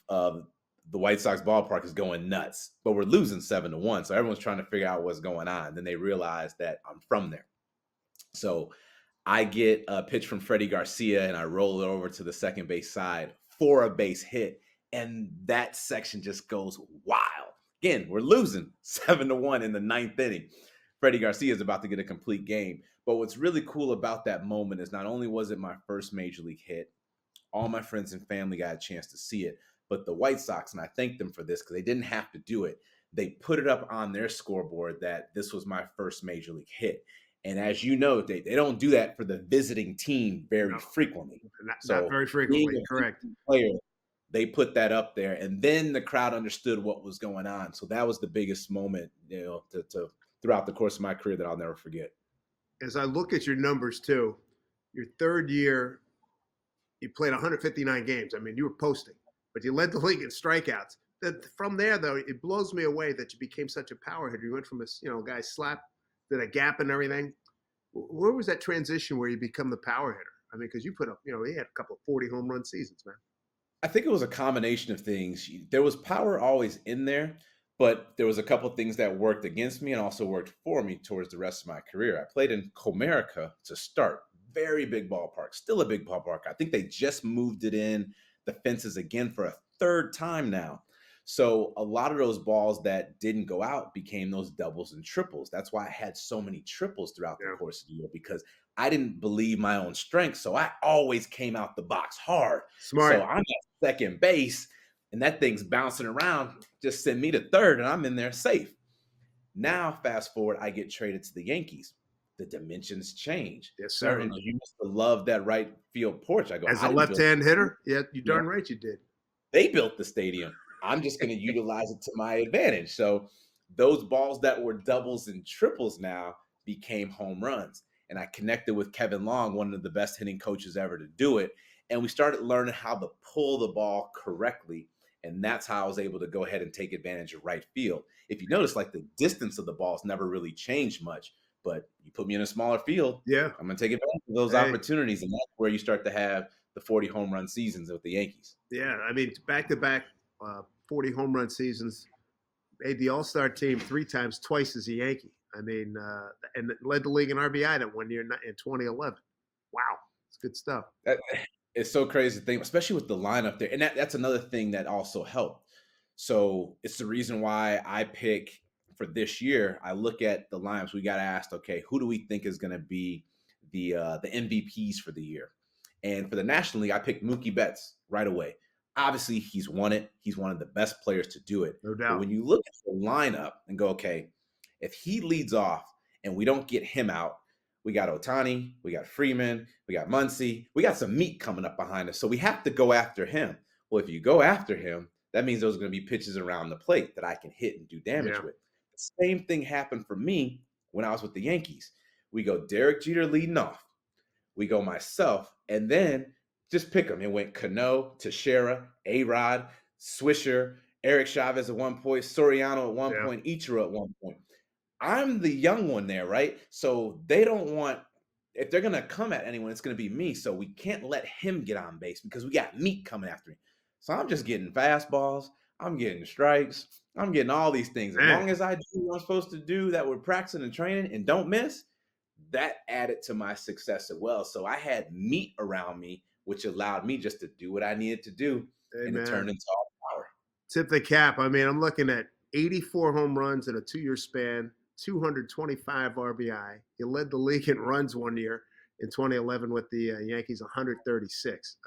the White Sox ballpark is going nuts, but we're losing 7-1. So everyone's trying to figure out what's going on. Then they realize that I'm from there. So I get a pitch from Freddie Garcia and I roll it over to the second base side for a base hit. And that section just goes wild. Again, we're losing 7-1 in the ninth inning. Freddie Garcia is about to get a complete game. But what's really cool about that moment is not only was it my first major league hit, all my friends and family got a chance to see it, but the White Sox, and I thank them for this because they didn't have to do it, they put it up on their scoreboard that this was my first major league hit. And as you know, they don't do that for the visiting team very frequently. Not very frequently, correct. Player, they put that up there, and then the crowd understood what was going on. So that was the biggest moment, to throughout the course of my career that I'll never forget. As I look at your numbers too, your third year, you played 159 games. I mean, you were posting, but you led the league in strikeouts. From there, though, it blows me away that you became such a power hitter. You went from a guy slap to a gap and everything. Where was that transition where you become the power hitter? I mean, because you put up, he had a couple of 40 home run seasons, man. I think it was a combination of things. There was power always in there, but there was a couple of things that worked against me and also worked for me towards the rest of my career. I played in Comerica to start. Very big ballpark, still a big ballpark. I think they just moved it in the fences again for a third time now. So a lot of those balls that didn't go out became those doubles and triples. That's why I had so many triples throughout the course of the year, because I didn't believe my own strength. So I always came out the box hard. Smart. So I'm at second base and that thing's bouncing around. Just send me to third and I'm in there safe. Now, fast forward, I get traded to the Yankees. The dimensions change. Yes, sir. And you must have loved that right field porch. I go, as a left-hand hitter? Yeah, you darn right you did. They built the stadium. I'm just going to utilize it to my advantage. So those balls that were doubles and triples now became home runs. And I connected with Kevin Long, one of the best hitting coaches ever to do it. And we started learning how to pull the ball correctly. And that's how I was able to go ahead and take advantage of right field. If you notice, like the distance of the balls never really changed much. But you put me in a smaller field, I'm going to take advantage of those opportunities. And that's where you start to have the 40 home run seasons with the Yankees. Yeah, I mean, back-to-back 40 home run seasons, made the All-Star team 3 times, twice as a Yankee. I mean, and led the league in RBI that one year in 2011. Wow, it's good stuff. It's so crazy to think, especially with the lineup there. And that's another thing that also helped. So it's the reason why I pick for this year. I look at the lineups. We got asked, okay, who do we think is going to be the MVPs for the year? And for the National League, I picked Mookie Betts right away. Obviously, he's won it. He's one of the best players to do it. No doubt. But when you look at the lineup and go, okay, if he leads off and we don't get him out, we got Ohtani, we got Freeman, we got Muncy, we got some meat coming up behind us. So we have to go after him. Well, if you go after him, that means there's going to be pitches around the plate that I can hit and do damage with. The same thing happened for me when I was with the Yankees. We go Derek Jeter leading off. We go myself, and then just pick them. It went Cano, Teixeira, A-Rod, Swisher, Eric Chavez at one point, Soriano at one point, Ichiro at one point. I'm the young one there, right? So they don't want, if they're going to come at anyone, it's going to be me. So we can't let him get on base because we got meat coming after him. So I'm just getting fastballs. I'm getting strikes. I'm getting all these things. As long as I do what I'm supposed to do that we're practicing and training and don't miss, that added to my success as well. So I had meat around me, which allowed me just to do what I needed to do, and it turned into all power. Tip the cap. I mean, I'm looking at 84 home runs in a 2-year span, 225 RBI. You led the league in runs one year in 2011 with the Yankees, 136.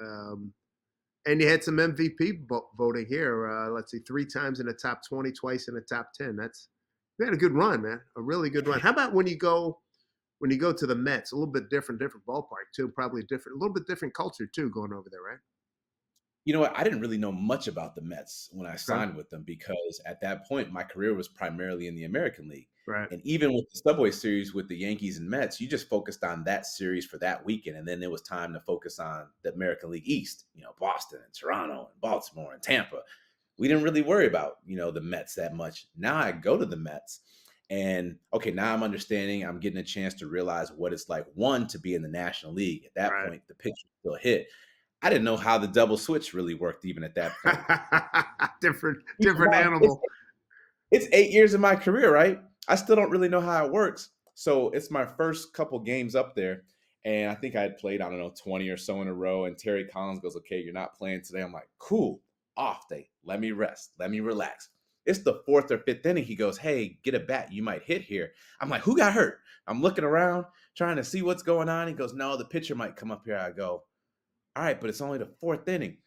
And you had some MVP voting here. Let's see, 3 times in the top 20, twice in the top 10. You had a good run, man. A really good run. How about when you go to the Mets? A little bit different ballpark too. Probably a little bit different culture too, going over there, right? You know what? I didn't really know much about the Mets when I signed with them because at that point, my career was primarily in the American League. Right. And even with the Subway Series with the Yankees and Mets, you just focused on that series for that weekend. And then it was time to focus on the American League East, Boston and Toronto and Baltimore and Tampa. We didn't really worry about, the Mets that much. Now I go to the Mets and, okay, now I'm understanding. I'm getting a chance to realize what it's like, one, to be in the National League. At that point, the pitch still hit. I didn't know how the double switch really worked even at that point. different animal. It's 8 years of my career, right? I still don't really know how it works. So it's my first couple games up there. And I think I had played, I don't know, 20 or so in a row. And Terry Collins goes, okay, you're not playing today. I'm like, cool, off day. Let me rest. Let me relax. It's the fourth or fifth inning. He goes, hey, get a bat. You might hit here. I'm like, who got hurt? I'm looking around, trying to see what's going on. He goes, no, the pitcher might come up here. I go, all right, but it's only the fourth inning.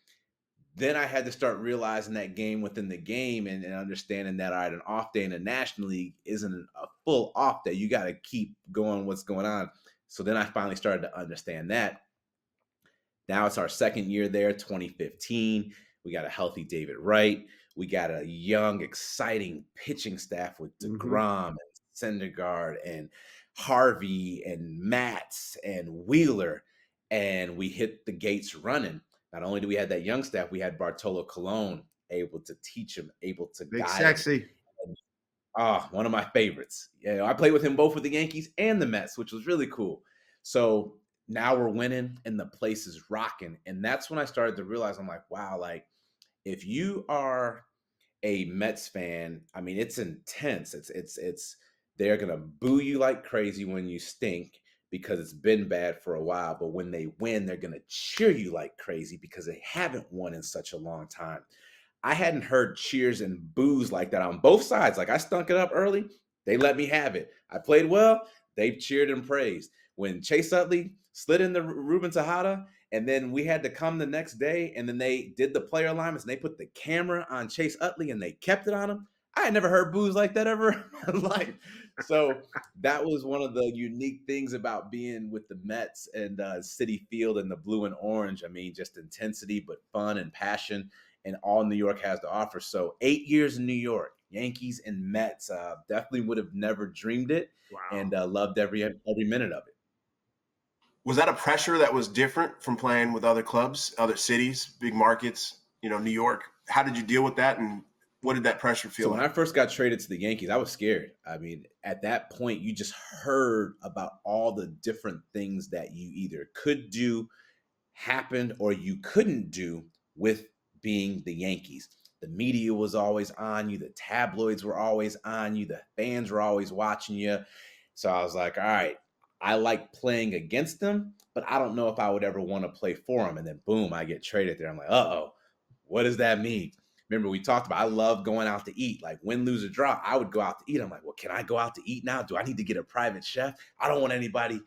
Then I had to start realizing that game within the game and understanding that, all right, an off day in the National League isn't a full off day. You got to keep going what's going on. So then I finally started to understand that. Now it's our second year there, 2015. We got a healthy David Wright. We got a young, exciting pitching staff with DeGrom and Syndergaard and Harvey and Matz and Wheeler. And we hit the gates running. Not only do we have that young staff, we had Bartolo Colon able to teach him, able to Big guide sexy. him. One of my favorites. Yeah, I played with him both with the Yankees and the Mets, which was really cool. So now we're winning and the place is rocking. And that's when I started to realize, I'm like, wow, like if you are a Mets fan, I mean, it's intense. It's they're gonna boo you like crazy when you stink because it's been bad for a while. But when they win, they're gonna cheer you like crazy because they haven't won in such a long time. I hadn't heard cheers and boos like that on both sides. Like I stunk it up early, they let me have it. I played well, they cheered and praised. When Chase Utley slid in the Ruben Tejada, and then we had to come the next day, and then they did the player alignments, and they put the camera on Chase Utley, and they kept it on him. I had never heard boos like that ever in my life. So that was one of the unique things about being with the Mets and Citi Field and the blue and orange. I mean, just intensity, but fun and passion, and all New York has to offer. So 8 years in New York, Yankees and Mets, definitely would have never dreamed it. Wow. And loved every minute of it. Was that a pressure that was different from playing with other clubs, other cities, big markets, New York? How did you deal with that, and what did that pressure feel like? When I first got traded to the Yankees, I was scared. I mean, at that point, you just heard about all the different things that you either could do, happened, or you couldn't do with being the Yankees. The media was always on you. The tabloids were always on you. The fans were always watching you. So I was like, all right, I like playing against them, but I don't know if I would ever want to play for them. And then boom, I get traded there. I'm like, uh-oh, what does that mean? Remember, we talked about I love going out to eat. Like win, lose, or draw, I would go out to eat. I'm like, well, can I go out to eat now? Do I need to get a private chef? I don't want anybody,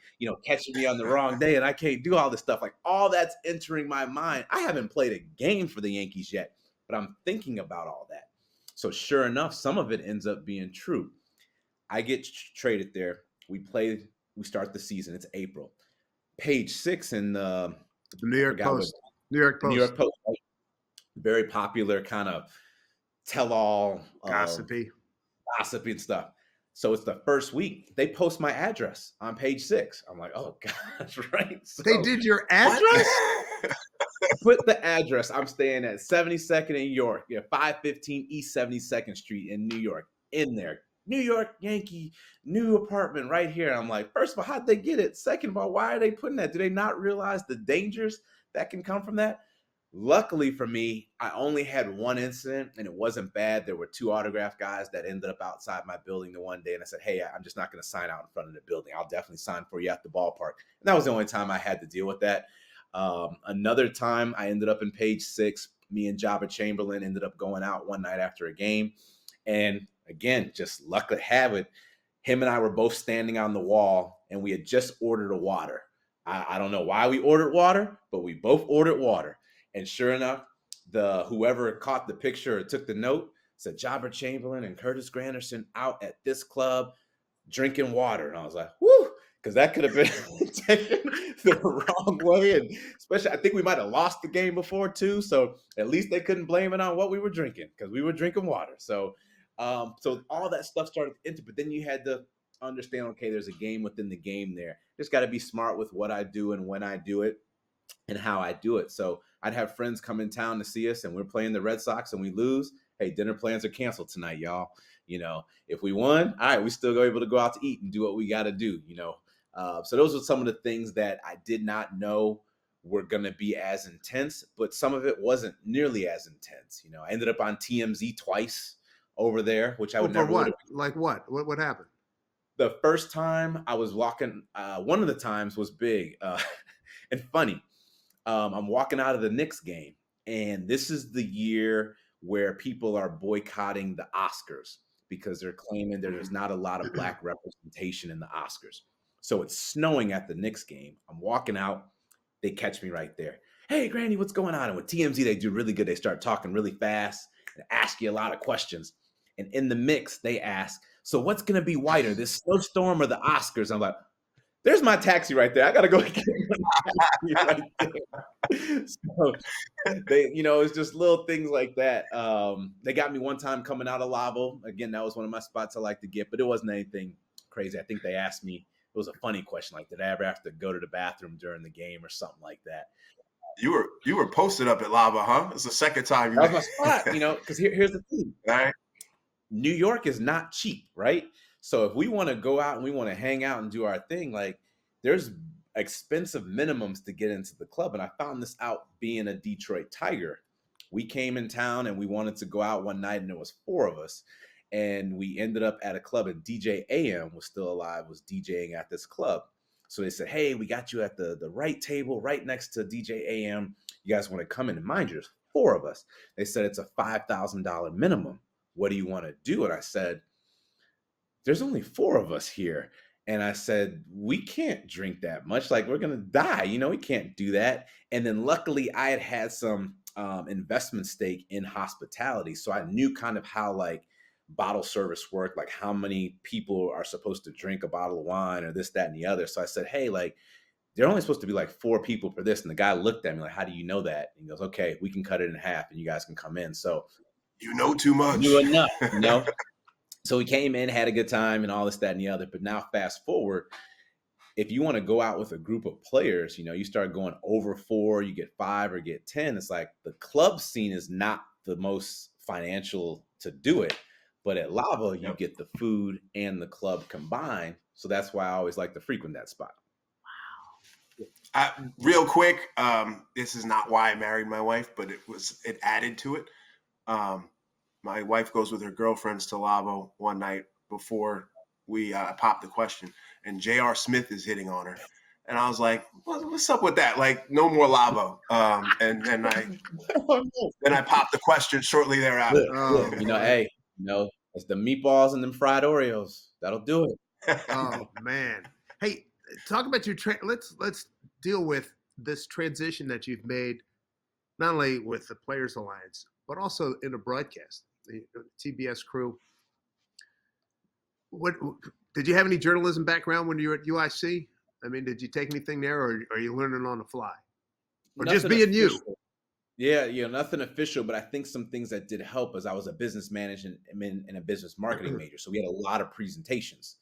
catching me on the wrong day, and I can't do all this stuff. Like all that's entering my mind. I haven't played a game for the Yankees yet, but I'm thinking about all that. So sure enough, some of it ends up being true. I get traded there. We start the season. It's April. Page 6 in the New York Post. New York Post. Right? Very popular kind of tell-all gossipy and stuff. So it's the first week. They post my address on page 6. I'm like, oh gosh, right? So, they did your address? Put the address. I'm staying at 72nd in York, 515 East 72nd Street in New York. In there, New York Yankee, new apartment right here. I'm like, first of all, how'd they get it? Second of all, why are they putting that? Do they not realize the dangers that can come from that? Luckily for me, I only had one incident and it wasn't bad. There were 2 autograph guys that ended up outside my building the one day. And I said, hey, I'm just not going to sign out in front of the building. I'll definitely sign for you at the ballpark. And that was the only time I had to deal with that. Another time I ended up in page 6. Me and Jabba Chamberlain ended up going out one night after a game. And again, just luck to have it, him and I were both standing on the wall and we had just ordered a water. I don't know why we ordered water, but we both ordered water. And sure enough, whoever caught the picture or took the note said Jabba Chamberlain and Curtis Granderson out at this club drinking water. And I was like, whoo, because that could have been taken the wrong way. And especially, I think we might have lost the game before too. So at least they couldn't blame it on what we were drinking because we were drinking water. So all that stuff started to enter, but then you had to understand, okay, there's a game within the game there. Just got to be smart with what I do and when I do it and how I do it. So I'd have friends come in town to see us and we're playing the Red Sox and we lose. Hey, dinner plans are canceled tonight, y'all. If we won, all right, we still go able to go out to eat and do what we got to do, So those were some of the things that I did not know were going to be as intense, but some of it wasn't nearly as intense. I ended up on TMZ twice over there, which I would never. For what? Like what? What happened? The first time I was walking, one of the times was big and funny. I'm walking out of the Knicks game, and this is the year where people are boycotting the Oscars because they're claiming there's not a lot of black representation in the Oscars. So it's snowing at the Knicks game. I'm walking out. They catch me right there. Hey, Granny, what's going on? And with TMZ, they do really good. They start talking really fast and ask you a lot of questions. And in the mix, they ask, so what's going to be whiter, this snowstorm or the Oscars? I'm like, there's my taxi right there. I got to go get my taxi right there. So they, it's just little things like that. They got me one time coming out of Lavo. Again, that was one of my spots I like to get, but it wasn't anything crazy. I think they asked me, it was a funny question, like, did I ever have to go to the bathroom during the game or something like that? You were posted up at Lava, huh? It's the second time that was my spot, because here's the thing. All right. New York is not cheap, right? So if we want to go out and we want to hang out and do our thing, like, there's expensive minimums to get into the club. And I found this out being a Detroit Tiger. We came in town and we wanted to go out one night, and there was 4 of us. And we ended up at a club, and DJ AM was still alive, was DJing at this club. So they said, hey, we got you at the right table right next to DJ AM. You guys want to come in? And mind you, there's 4 of us. They said it's a $5,000 minimum. What do you want to do? And I said, there's only 4 of us here. And I said, we can't drink that much. Like, we're going to die. We can't do that. And then luckily I had some investment stake in hospitality. So I knew kind of how, like, bottle service worked, like how many people are supposed to drink a bottle of wine or this, that, and the other. So I said, hey, like, they're only supposed to be like 4 people for this. And the guy looked at me like, how do you know that? And he goes, okay, we can cut it in half and you guys can come in. So you know too much. Knew enough, So we came in, had a good time and all this, that, and the other. But now fast forward, if you want to go out with a group of players, you start going over 4, you get 5 or get 10. It's like the club scene is not the most financial to do it. But at Lavo, you get the food and the club combined. So that's why I always like to frequent that spot. Wow. Real quick, this is not why I married my wife, but it added to it. My wife goes with her girlfriends to Lavo one night before we popped the question, and J.R. Smith is hitting on her. And I was like, what's up with that? Like, no more Lavo. And then I popped the question shortly thereafter. Hey, it's the meatballs and them fried Oreos. That'll do it. Oh man. Hey, talk about your let's deal with this transition that you've made, not only with the Players Alliance, but also in a broadcast, the TBS crew. What did you have any journalism background when you were at UIC? I mean, did you take anything there, or are you learning on the fly, or nothing just being official. you? Yeah, nothing official, but I think some things that did help is I was a business manager and a business marketing major, so we had a lot of presentations.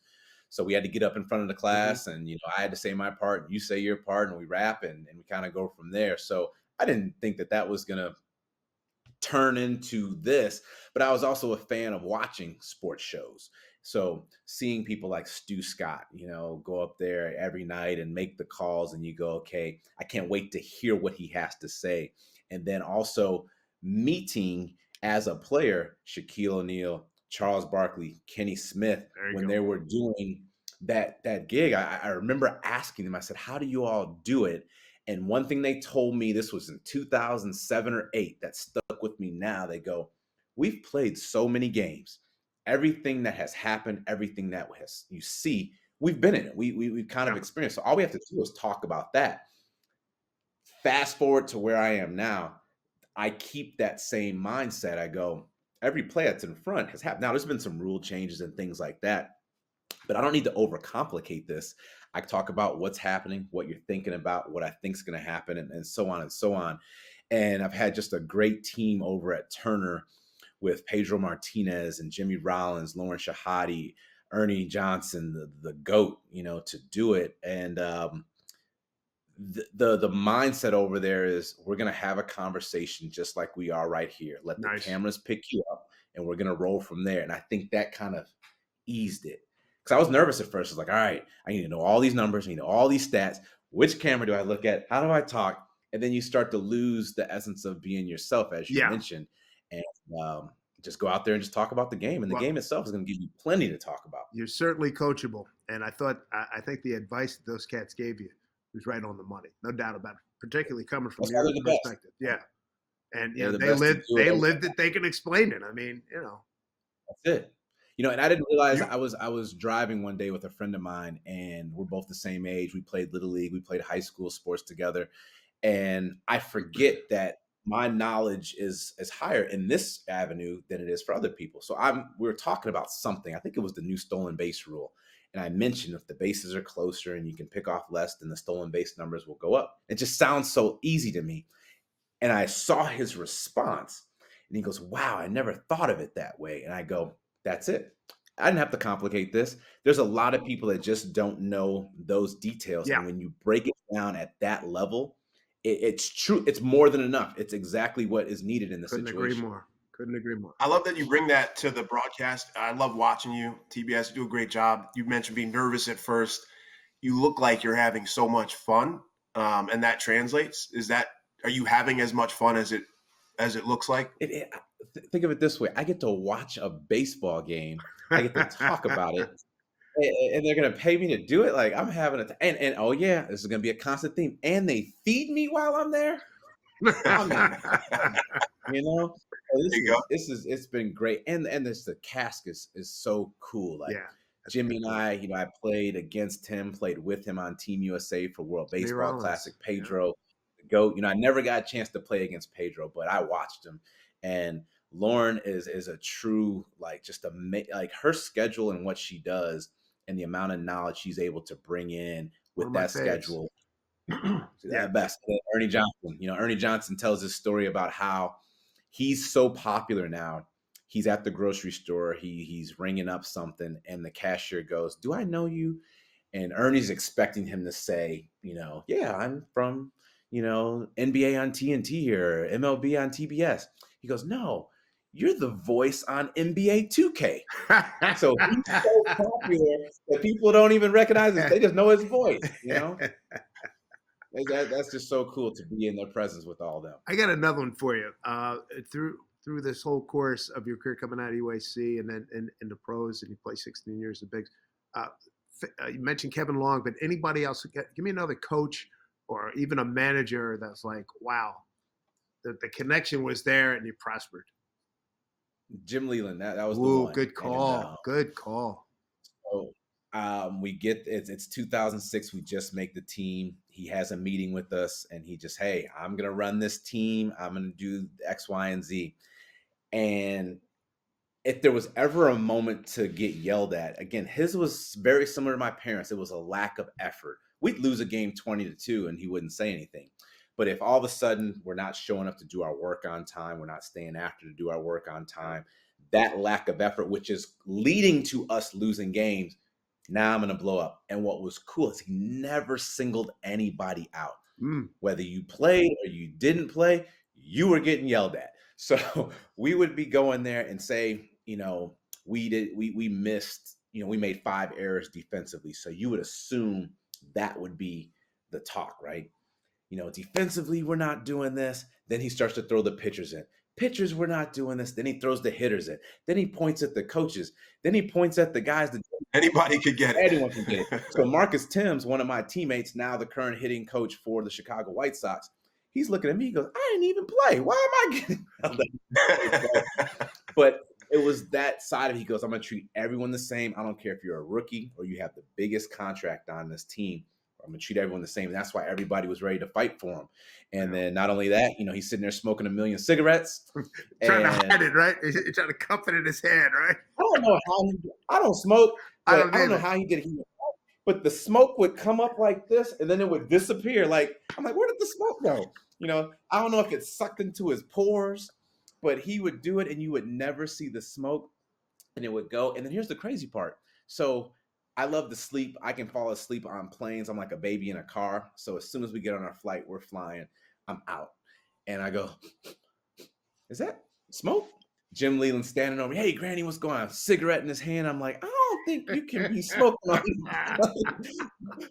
So we had to get up in front of the class, and I had to say my part, and you say your part, and we rap, and we kind of go from there. So I didn't think that was gonna turn into this, but I was also a fan of watching sports shows. So seeing people like Stu Scott, go up there every night and make the calls, and you go, okay, I can't wait to hear what he has to say. And then also meeting as a player, Shaquille O'Neal, Charles Barkley, Kenny Smith, when they were doing that gig, I remember asking them, I said, how do you all do it? And one thing they told me, this was in 2007 or 8, that stuck with me now. They go, we've played so many games. Everything that has happened, everything that you see, we've been in it. We've kind of experienced. So all we have to do is talk about that. Fast forward to where I am now, I keep that same mindset. I go, every play that's in front has happened. Now, there's been some rule changes and things like that, but I don't need to overcomplicate this. I talk about what's happening, what you're thinking about, what I think is going to happen, and so on and so on. And I've had just a great team over at Turner with Pedro Martinez and Jimmy Rollins, Lauren Shahadi, Ernie Johnson, the GOAT, to do it. And the mindset over there is we're going to have a conversation just like we are right here. Let the cameras pick you up, and we're going to roll from there. And I think that kind of eased it, because I was nervous at first. I was like, all right, I need to know all these numbers. I need to know all these stats. Which camera do I look at? How do I talk? And then you start to lose the essence of being yourself, as you mentioned. And just go out there and just talk about the game. And the game itself is going to give you plenty to talk about. You're certainly coachable. And I think the advice that those cats gave you was right on the money. No doubt about it, particularly coming from your perspective. Yeah. And they lived it. They can explain it. I mean, That's it. And I didn't realize I was driving one day with a friend of mine, and we're both the same age. We played Little League. We played high school sports together. And I forget that my knowledge is higher in this avenue than it is for other people. So we were talking about something. I think it was the new stolen base rule. And I mentioned if the bases are closer and you can pick off less, then the stolen base numbers will go up. It just sounds so easy to me. And I saw his response, and he goes, wow, I never thought of it that way. And I go, that's it. I didn't have to complicate this. There's a lot of people that just don't know those details. Yeah. And when you break it down at that level, it's true. It's more than enough. It's exactly what is needed in the situation. Couldn't agree more. I love that you bring that to the broadcast. I love watching you. TBS, you do a great job. You mentioned being nervous at first. You look like you're having so much fun, and that translates. Are you having as much fun as it looks like? Think of it this way. I get to watch a baseball game. I get to talk about it. And they're going to pay me to do it. Like, I'm having and oh yeah, this is going to be a constant theme. And they feed me while I'm there. It's been great. And the cast is so cool. Like, Jimmy and I played against him, played with him on Team USA for World Baseball Classic. Pedro, the GOAT. I never got a chance to play against Pedro, but I watched him. And Lauren is a true, her schedule and what she does and the amount of knowledge she's able to bring in with that schedule. Best. Ernie Johnson. Ernie Johnson tells this story about how he's so popular now. He's at the grocery store. He's ringing up something, and the cashier goes, "Do I know you?" And Ernie's expecting him to say, "Yeah, I'm from, NBA on TNT or MLB on TBS." He goes, "No, you're the voice on NBA 2K." So he's so popular that people don't even recognize him. They just know his voice, That's just so cool to be in their presence with all of them. I got another one for you. Through this whole course of your career coming out of UAC and then in the pros, and you play 16 years of bigs. You mentioned Kevin Long, but anybody else? Give me another coach or even a manager that's like, wow, the connection was there and you prospered. Jim Leland, that was the one. Good call. Good call. So we get it's 2006. We just make the team. He has a meeting with us, and he just, hey, I'm gonna run this team. I'm gonna do X, Y, and Z. And if there was ever a moment to get yelled at, again, his was very similar to my parents. It was a lack of effort. We'd lose a game 20-2, and he wouldn't say anything. But if all of a sudden we're not showing up to do our work on time, we're not staying after to do our work on time, that lack of effort, which is leading to us losing games, now I'm going to blow up. And what was cool is he never singled anybody out. Whether you played or you didn't play, you were getting yelled at. So we would be going there and say, we missed, we made 5 errors defensively. So you would assume that would be the talk, right? Defensively, we're not doing this. Then he starts to throw the pitchers in. Pitchers, we're not doing this. Then he throws the hitters in. Then he points at the coaches. Then he points at the guys that anybody could get it. Anyone can get it. So Marcus Timms, one of my teammates, now the current hitting coach for the Chicago White Sox, he's looking at me. He goes, I didn't even play. Why am I getting yelled at? But it was that side of it. He goes, I'm going to treat everyone the same. I don't care if you're a rookie or you have the biggest contract on this team. I'm going to treat everyone the same. And that's why everybody was ready to fight for him. And then not only that, he's sitting there smoking 1 million cigarettes. Trying to hide it, right? He's trying to cup it in his hand, right? I don't know how I don't smoke. I don't know how he did it. But the smoke would come up like this, and then it would disappear. I'm like, where did the smoke go? I don't know if it sucked into his pores, but he would do it, and you would never see the smoke, and it would go. And then here's the crazy part. So I love to sleep. I can fall asleep on planes. I'm like a baby in a car. So as soon as we get on our flight, we're flying, I'm out. And I go, is that smoke? Jim Leland standing over me. Hey, Granny, what's going on? Cigarette in his hand. I'm like, I don't think you can be smoking on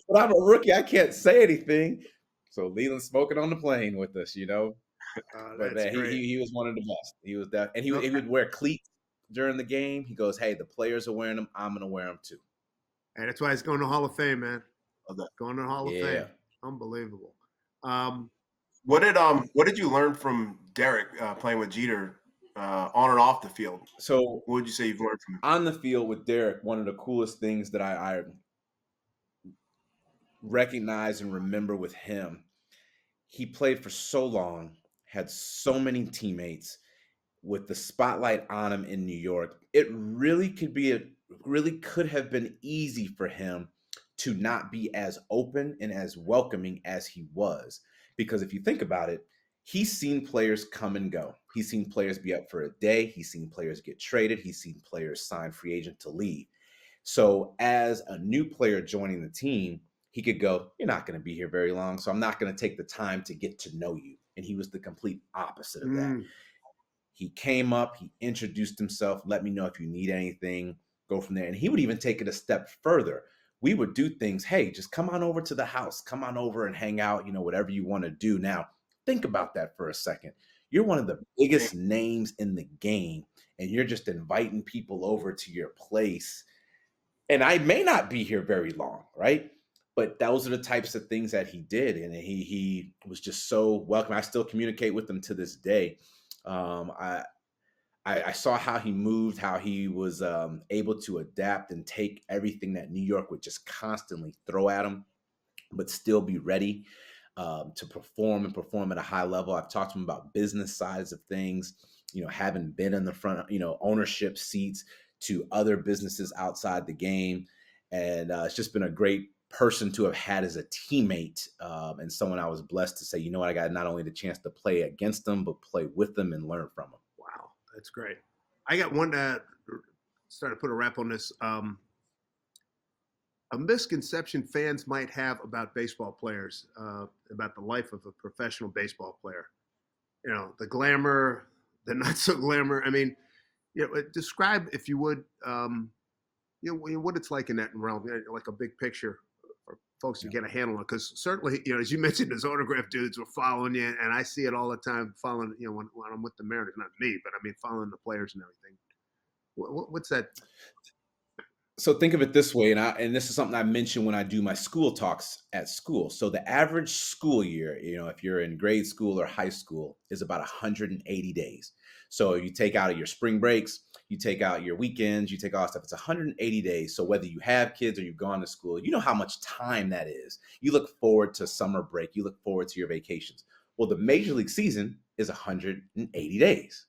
But I'm a rookie. I can't say anything. So Leland's smoking on the plane with us, But That's man, great. he was one of the best. He was that, and he Okay. would wear cleats during the game. He goes, "Hey, the players are wearing them. I'm gonna wear them too." And that's why he's going to Hall of Fame, man. Love that. Going to the Hall of Yeah. Fame. Unbelievable. Um, What did you learn from Derek playing with Jeter on and off the field? So What would you say you've learned from him? on the field with Derek, one of the coolest things that I recognize and remember with him, he played for so long, had so many teammates with the spotlight on him in New York. It really could have been easy for him to not be as open and as welcoming as he was. Because if you think about it, he's seen players come and go. He's seen players be up for a day. He's seen players get traded. He's seen players sign free agent to leave. So as a new player joining the team, he could go, "You're not going to be here very long, so I'm not going to take the time to get to know you." And he was the complete opposite of that. He came up, he introduced himself, let me know if you need anything, go from there. And he would even take it a step further. We would do things, "Hey, just come on over to the house, come on over and hang out, whatever you want to do." Now, think about that for a second. You're one of the biggest names in the game, and you're just inviting people over to your place. And I may not be here very long, right? But those are the types of things that he did. And he was just so welcome. I still communicate with him to this day. Um, I, I saw how he moved, how he was able to adapt and take everything that New York would just constantly throw at him, but still be ready to perform and perform at a high level. I've talked to him about business sides of things, having been in the front, ownership seats to other businesses outside the game. And it's just been a great person to have had as a teammate, and someone I was blessed to say, you know what, I got not only the chance to play against them, but play with them and learn from them. wow, that's great. I got one to start to put a wrap on this. A misconception fans might have about baseball players, about the life of a professional baseball player. The glamour, the not so glamour. I mean, describe, if you would, what it's like in that realm, like a big picture for folks to get a handle on. Because certainly, as you mentioned, his autograph dudes were following you, and I see it all the time following, when I'm with the Mariners, not me, but I mean, following the players and everything. What's that? So think of it this way, and this is something I mention when I do my school talks at school. So the average school year, if you're in grade school or high school, is about 180 days. So you take out your spring breaks, you take out your weekends, you take all that stuff. It's 180 days. So whether you have kids or you've gone to school, you know how much time that is. You look forward to summer break. You look forward to your vacations. Well, the major league season is 180 days.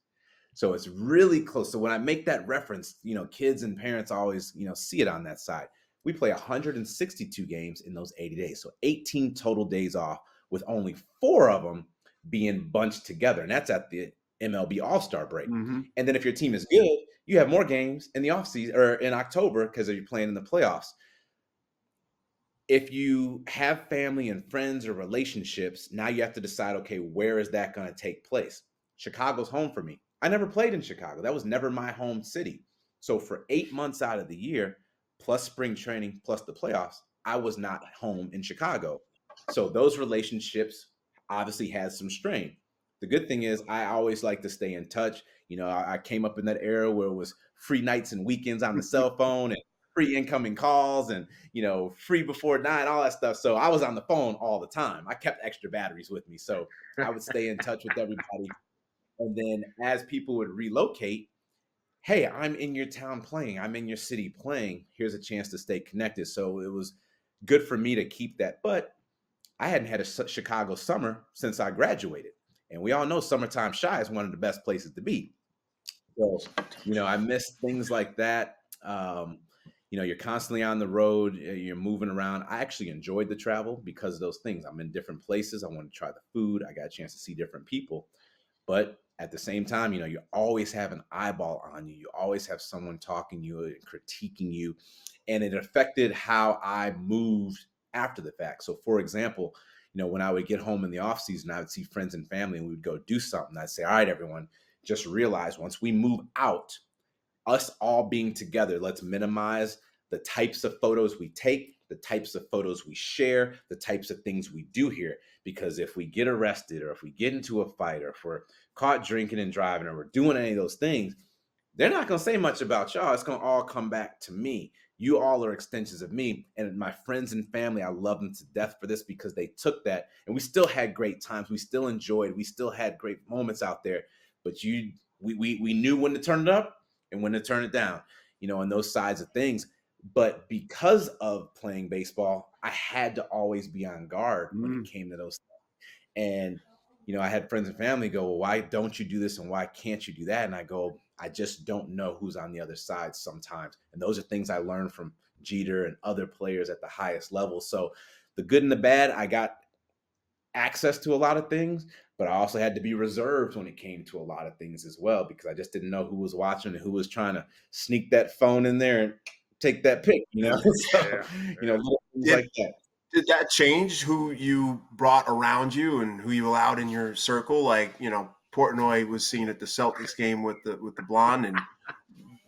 So it's really close. So when I make that reference, kids and parents always, see it on that side. We play 162 games in those 80 days. So 18 total days off, with only 4 of them being bunched together. And that's at the MLB All-Star break. Mm-hmm. And then if your team is good, you have more games in the offseason or in October because you're playing in the playoffs. If you have family and friends or relationships, now you have to decide, okay, where is that going to take place? Chicago's home for me. I never played in Chicago. That was never my home city. So for 8 months out of the year, plus spring training, plus the playoffs, I was not home in Chicago. So those relationships obviously had some strain. The good thing is I always like to stay in touch. I came up in that era where it was free nights and weekends on the cell phone and free incoming calls and, free before 9, all that stuff. So I was on the phone all the time. I kept extra batteries with me. So I would stay in touch with everybody. And then as people would relocate, hey, I'm in your town playing, I'm in your city playing, here's a chance to stay connected. So it was good for me to keep that. But I hadn't had a Chicago summer since I graduated. And we all know Summertime Shy is one of the best places to be. So, I miss things like that. You're constantly on the road, you're moving around. I actually enjoyed the travel because of those things. I'm in different places. I want to try the food. I got a chance to see different people. But at the same time, you always have an eyeball on you. You always have someone talking to you and critiquing you. And it affected how I moved after the fact. So for example, when I would get home in the off season, I would see friends and family and we would go do something. I'd say, all right, everyone, just realize once we move out, us all being together, let's minimize the types of photos we take. the types of photos we share, the types of things we do here. Because if we get arrested or if we get into a fight or if we're caught drinking and driving or we're doing any of those things, they're not going to say much about y'all. It's going to all come back to me. You all are extensions of me. And my friends and family, I love them to death for this because they took that. And we still had great times. We still enjoyed. We still had great moments out there. But we knew when to turn it up and when to turn it down, and those sides of things. But because of playing baseball, I had to always be on guard when it came to those things. And I had friends and family go, well, why don't you do this and why can't you do that? And I go, I just don't know who's on the other side sometimes. And those are things I learned from Jeter and other players at the highest level. So the good and the bad, I got access to a lot of things, but I also had to be reserved when it came to a lot of things as well, because I just didn't know who was watching and who was trying to sneak that phone in there and take that pic, So, little things like that. Did that change who you brought around you and who you allowed in your circle? Like, Portnoy was seen at the Celtics game with the blonde, and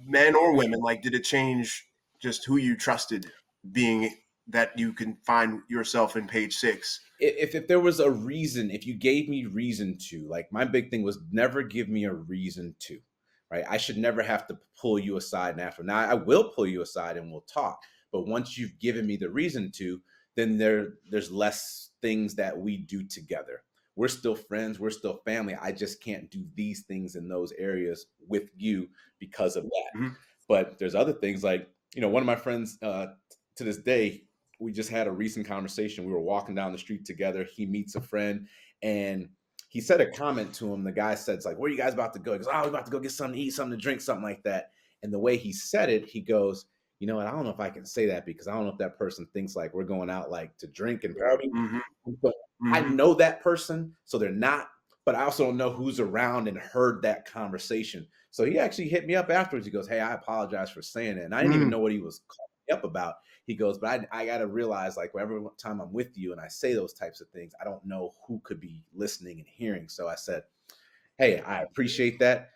men or women, like, did it change just who you trusted, being that you can find yourself in page 6? If there was a reason, if you gave me reason to, like, my big thing was never give me a reason to, right? I should never have to pull you aside and after. Now, I will pull you aside and we'll talk. But once you've given me the reason to, then there's less things that we do together. We're still friends. We're still family. I just can't do these things in those areas with you because of that. Mm-hmm. But there's other things like, one of my friends to this day, we just had a recent conversation. We were walking down the street together. He meets a friend and he said a comment to him. The guy said, it's like, where are you guys about to go? He goes, oh, we're about to go get something to eat, something to drink, something like that. And the way he said it, he goes, you know what? I don't know if I can say that because I don't know if that person thinks like we're going out like to drink and party. But I know that person, so they're not. But I also don't know who's around and heard that conversation. So he actually hit me up afterwards. He goes, hey, I apologize for saying it. And I didn't even know what he was calling me up about. He goes, but I got to realize, like, every time I'm with you and I say those types of things, I don't know who could be listening and hearing. So I said, hey, I appreciate that.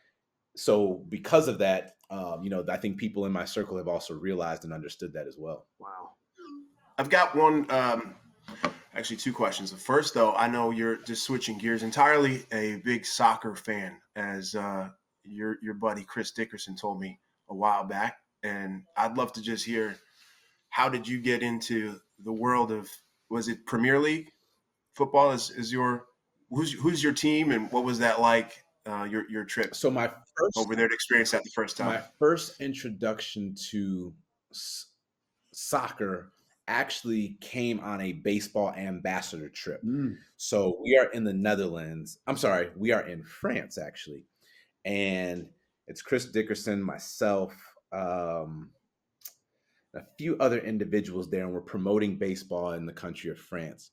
So because of that, I think people in my circle have also realized and understood that as well. Wow. I've got one, actually 2 questions. The first, though, I know you're just switching gears entirely, a big soccer fan, as your buddy Chris Dickerson told me a while back. And I'd love to just hear, how did you get into the world of, was it Premier League football? Is your, who's your team, and what was that like? Your trip so my first over there to experience that the first time. My first introduction to soccer actually came on a baseball ambassador trip. So we are in the Netherlands. I'm sorry, we are in France actually, and it's Chris Dickerson, myself, a few other individuals there, and we're promoting baseball in the country of France.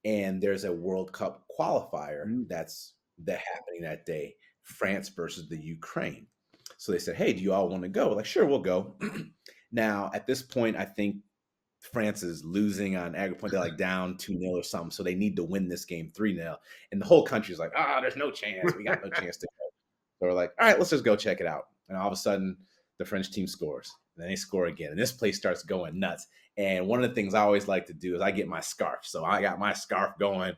And there's a World Cup qualifier that's happening that day, France versus the Ukraine. So they said, hey, do you all want to go? We're like, sure, we'll go. Now, at this point, I think France is losing on aggregate point. They're like down 2-0 or something. So they need to win this game 3-0. And the whole country's like, there's no chance. We got no chance to go. So we're like, all right, let's just go check it out. And all of a sudden, the French team scores. And then they score again. And this place starts going nuts. And one of the things I always like to do is I get my scarf. So I got my scarf going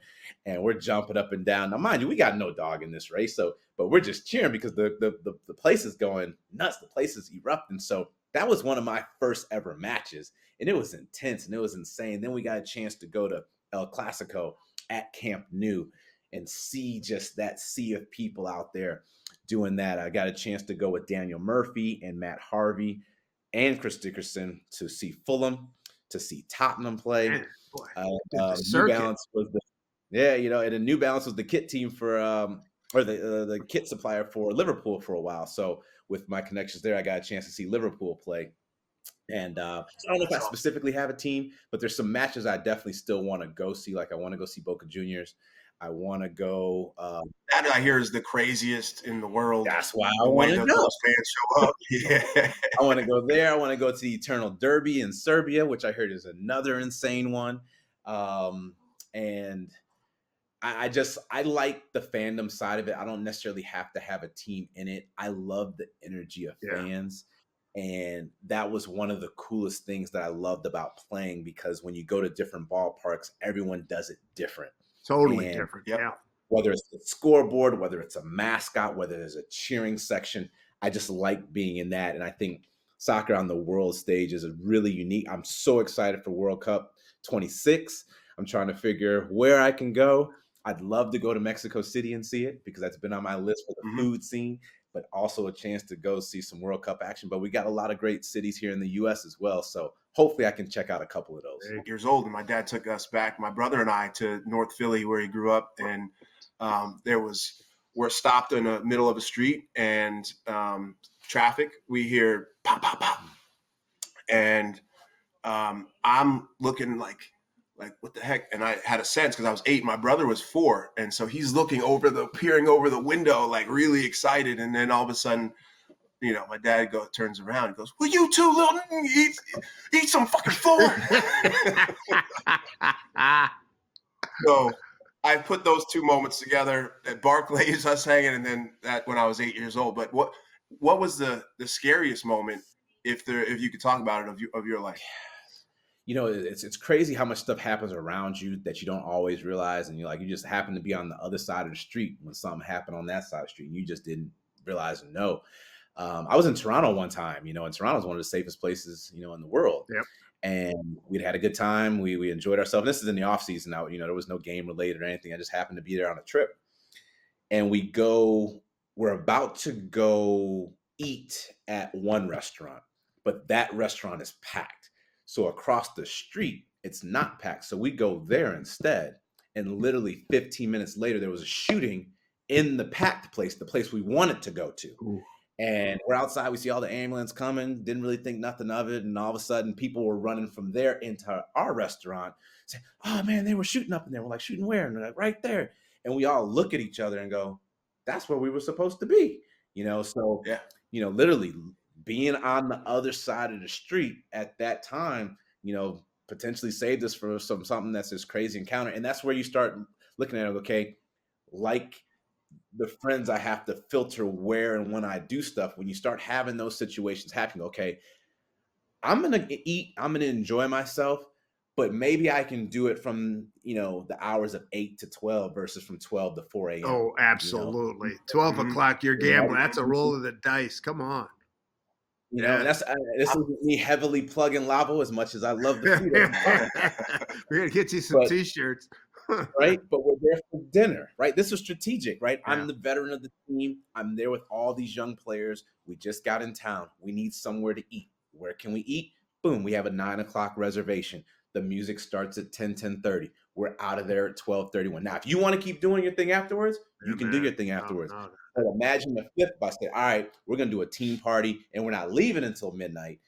and we're jumping up and down. Now, mind you, we got no dog in this race. But we're just cheering because the place is going nuts. The place is erupting. So that was one of my first ever matches. And it was intense and it was insane. Then we got a chance to go to El Clasico at Camp Nou and see just that sea of people out there doing that. I got a chance to go with Daniel Murphy and Matt Harvey and Chris Dickerson to see Fulham, to see Tottenham play. New Balance was and the New Balance was the kit team for or the kit supplier for Liverpool for a while. So with my connections there, I got a chance to see Liverpool play. And I don't know if I specifically have a team, but there's some matches I definitely still want to go see. Like I want to go see Boca Juniors. I want to go. That I hear is the craziest in the world. That's why I want to go. Those fans show up. Yeah. I want to go there. I want to go to the Eternal Derby in Serbia, which I heard is another insane one. And I like the fandom side of it. I don't necessarily have to have a team in it. I love the energy of fans. And that was one of the coolest things that I loved about playing, because when you go to different ballparks, everyone does it different. Totally And different. Yep. Yeah. whether it's the scoreboard, whether it's a mascot, whether there's a cheering section, I just like being in that. And I think soccer on the world stage is really unique. I'm so excited for World Cup 26. I'm trying to figure where I can go. I'd love to go to Mexico City and see it, because that's been on my list for the food scene, but also a chance to go see some World Cup action. But we got a lot of great cities here in the U.S. as well. So hopefully I can check out a couple of those. 8 years old, and my dad took us back, my brother and I, to North Philly, where he grew up. And we're stopped in the middle of a street, and traffic, we hear pop, pop, pop. And I'm looking like, what the heck? And I had a sense, because I was 8, my brother was 4. And so he's peering over the window, like really excited. And then all of a sudden, my dad turns around and goes, "Will you two little eat some fucking food?" So I put those two moments together at Barclays, us hanging, and then that when I was 8 years old. But what was the scariest moment, if you could talk about it, of your life? It's crazy how much stuff happens around you that you don't always realize. And you just happen to be on the other side of the street when something happened on that side of the street, and you just didn't realize or know. I was in Toronto one time, and Toronto is one of the safest places, in the world. Yep. And we'd had a good time. We enjoyed ourselves. This is in the off season now, there was no game related or anything. I just happened to be there on a trip. And we're about to go eat at one restaurant, but that restaurant is packed. So across the street, it's not packed. So we go there instead. And literally 15 minutes later, there was a shooting in the packed place, the place we wanted to go to. Ooh. And we're outside, we see all the ambulance coming, didn't really think nothing of it. And all of a sudden, people were running from there into our restaurant, saying, "Oh man, they were shooting up in there." We're like, "Shooting where?" And they're like, "Right there." And we all look at each other and go, "That's where we were supposed to be." So, Yeah. Literally being on the other side of the street at that time, potentially saved us for something that's this crazy encounter. And that's where you start looking at it, okay, like the friends I have to filter where and when I do stuff. When you start having those situations happen, okay, I'm going to eat, I'm going to enjoy myself, but maybe I can do it from, the hours of 8 to 12 versus from 12 to 4 a.m. Oh, absolutely. 12 o'clock, you're gambling. That's a roll of the dice. Come on. And this isn't me heavily plugging Lavo as much as I love the food. We're going to get you some T-shirts. Right? But we're there for dinner, right? This was strategic, right? Yeah. I'm the veteran of the team. I'm there with all these young players. We just got in town. We need somewhere to eat. Where can we eat? Boom, we have a 9 o'clock reservation. The music starts at 10:30. We're out of there at 12:31. Now, if you want to keep doing your thing afterwards, you can do your thing afterwards. No. But imagine the flip by saying, all right, we're going to do a team party and we're not leaving until midnight.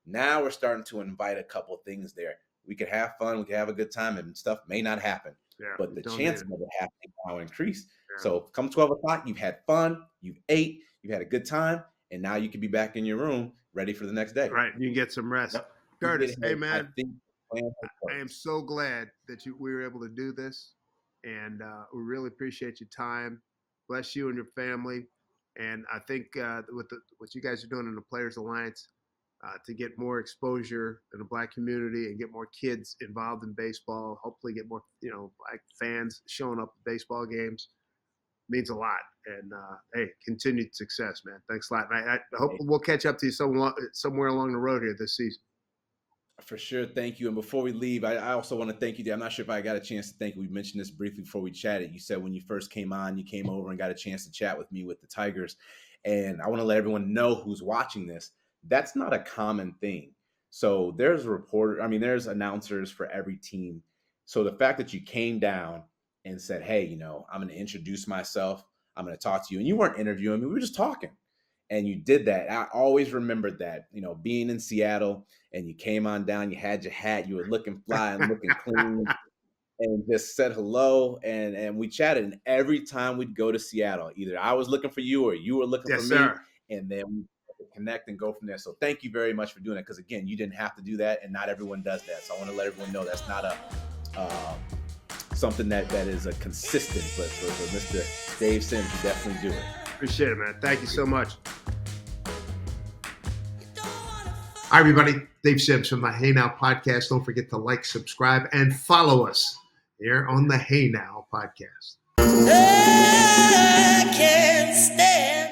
Now we're starting to invite a couple things there. We could have fun. We could have a good time, and stuff may not happen. Yeah, but the chances of it happening now increase. Yeah. So come 12 o'clock, you've had fun, you've ate, you've had a good time, and now you can be back in your room ready for the next day. Right. You can get some rest. Yep. Curtis, hey, man, I am so glad that we were able to do this, and we really appreciate your time. Bless you and your family. And I think with what you guys are doing in the Players Alliance, to get more exposure in the Black community and get more kids involved in baseball, hopefully get more, Black fans showing up at baseball games, means a lot. And hey, continued success, man. Thanks a lot. And I hope we'll catch up to you somewhere along the road here this season. For sure. Thank you. And before we leave, I also want to thank you, Dave. I'm not sure if I got a chance to thank you. We mentioned this briefly before we chatted. You said when you first came on, you came over and got a chance to chat with me with the Tigers. And I want to let everyone know who's watching this. That's not a common thing. So there's there's announcers for every team. So the fact that you came down and said, hey, I'm going to introduce myself. I'm going to talk to you. And you weren't interviewing me. We were just talking. And you did that. I always remembered that, being in Seattle, and you came on down, you had your hat, you were looking fly and looking clean, and just said hello. And we chatted. And every time we'd go to Seattle, either I was looking for you or you were looking for me. And then we connect and go from there. So thank you very much for doing that. Because again, you didn't have to do that, and not everyone does that. So I want to let everyone know that's not something that is a consistent, but for Mr. Dave Sims, you definitely do it. Appreciate it, man. Thank you so much. Hi, everybody. Dave Sims from the Hey Now podcast. Don't forget to like, subscribe, and follow us here on the Hey Now podcast. I can't stand.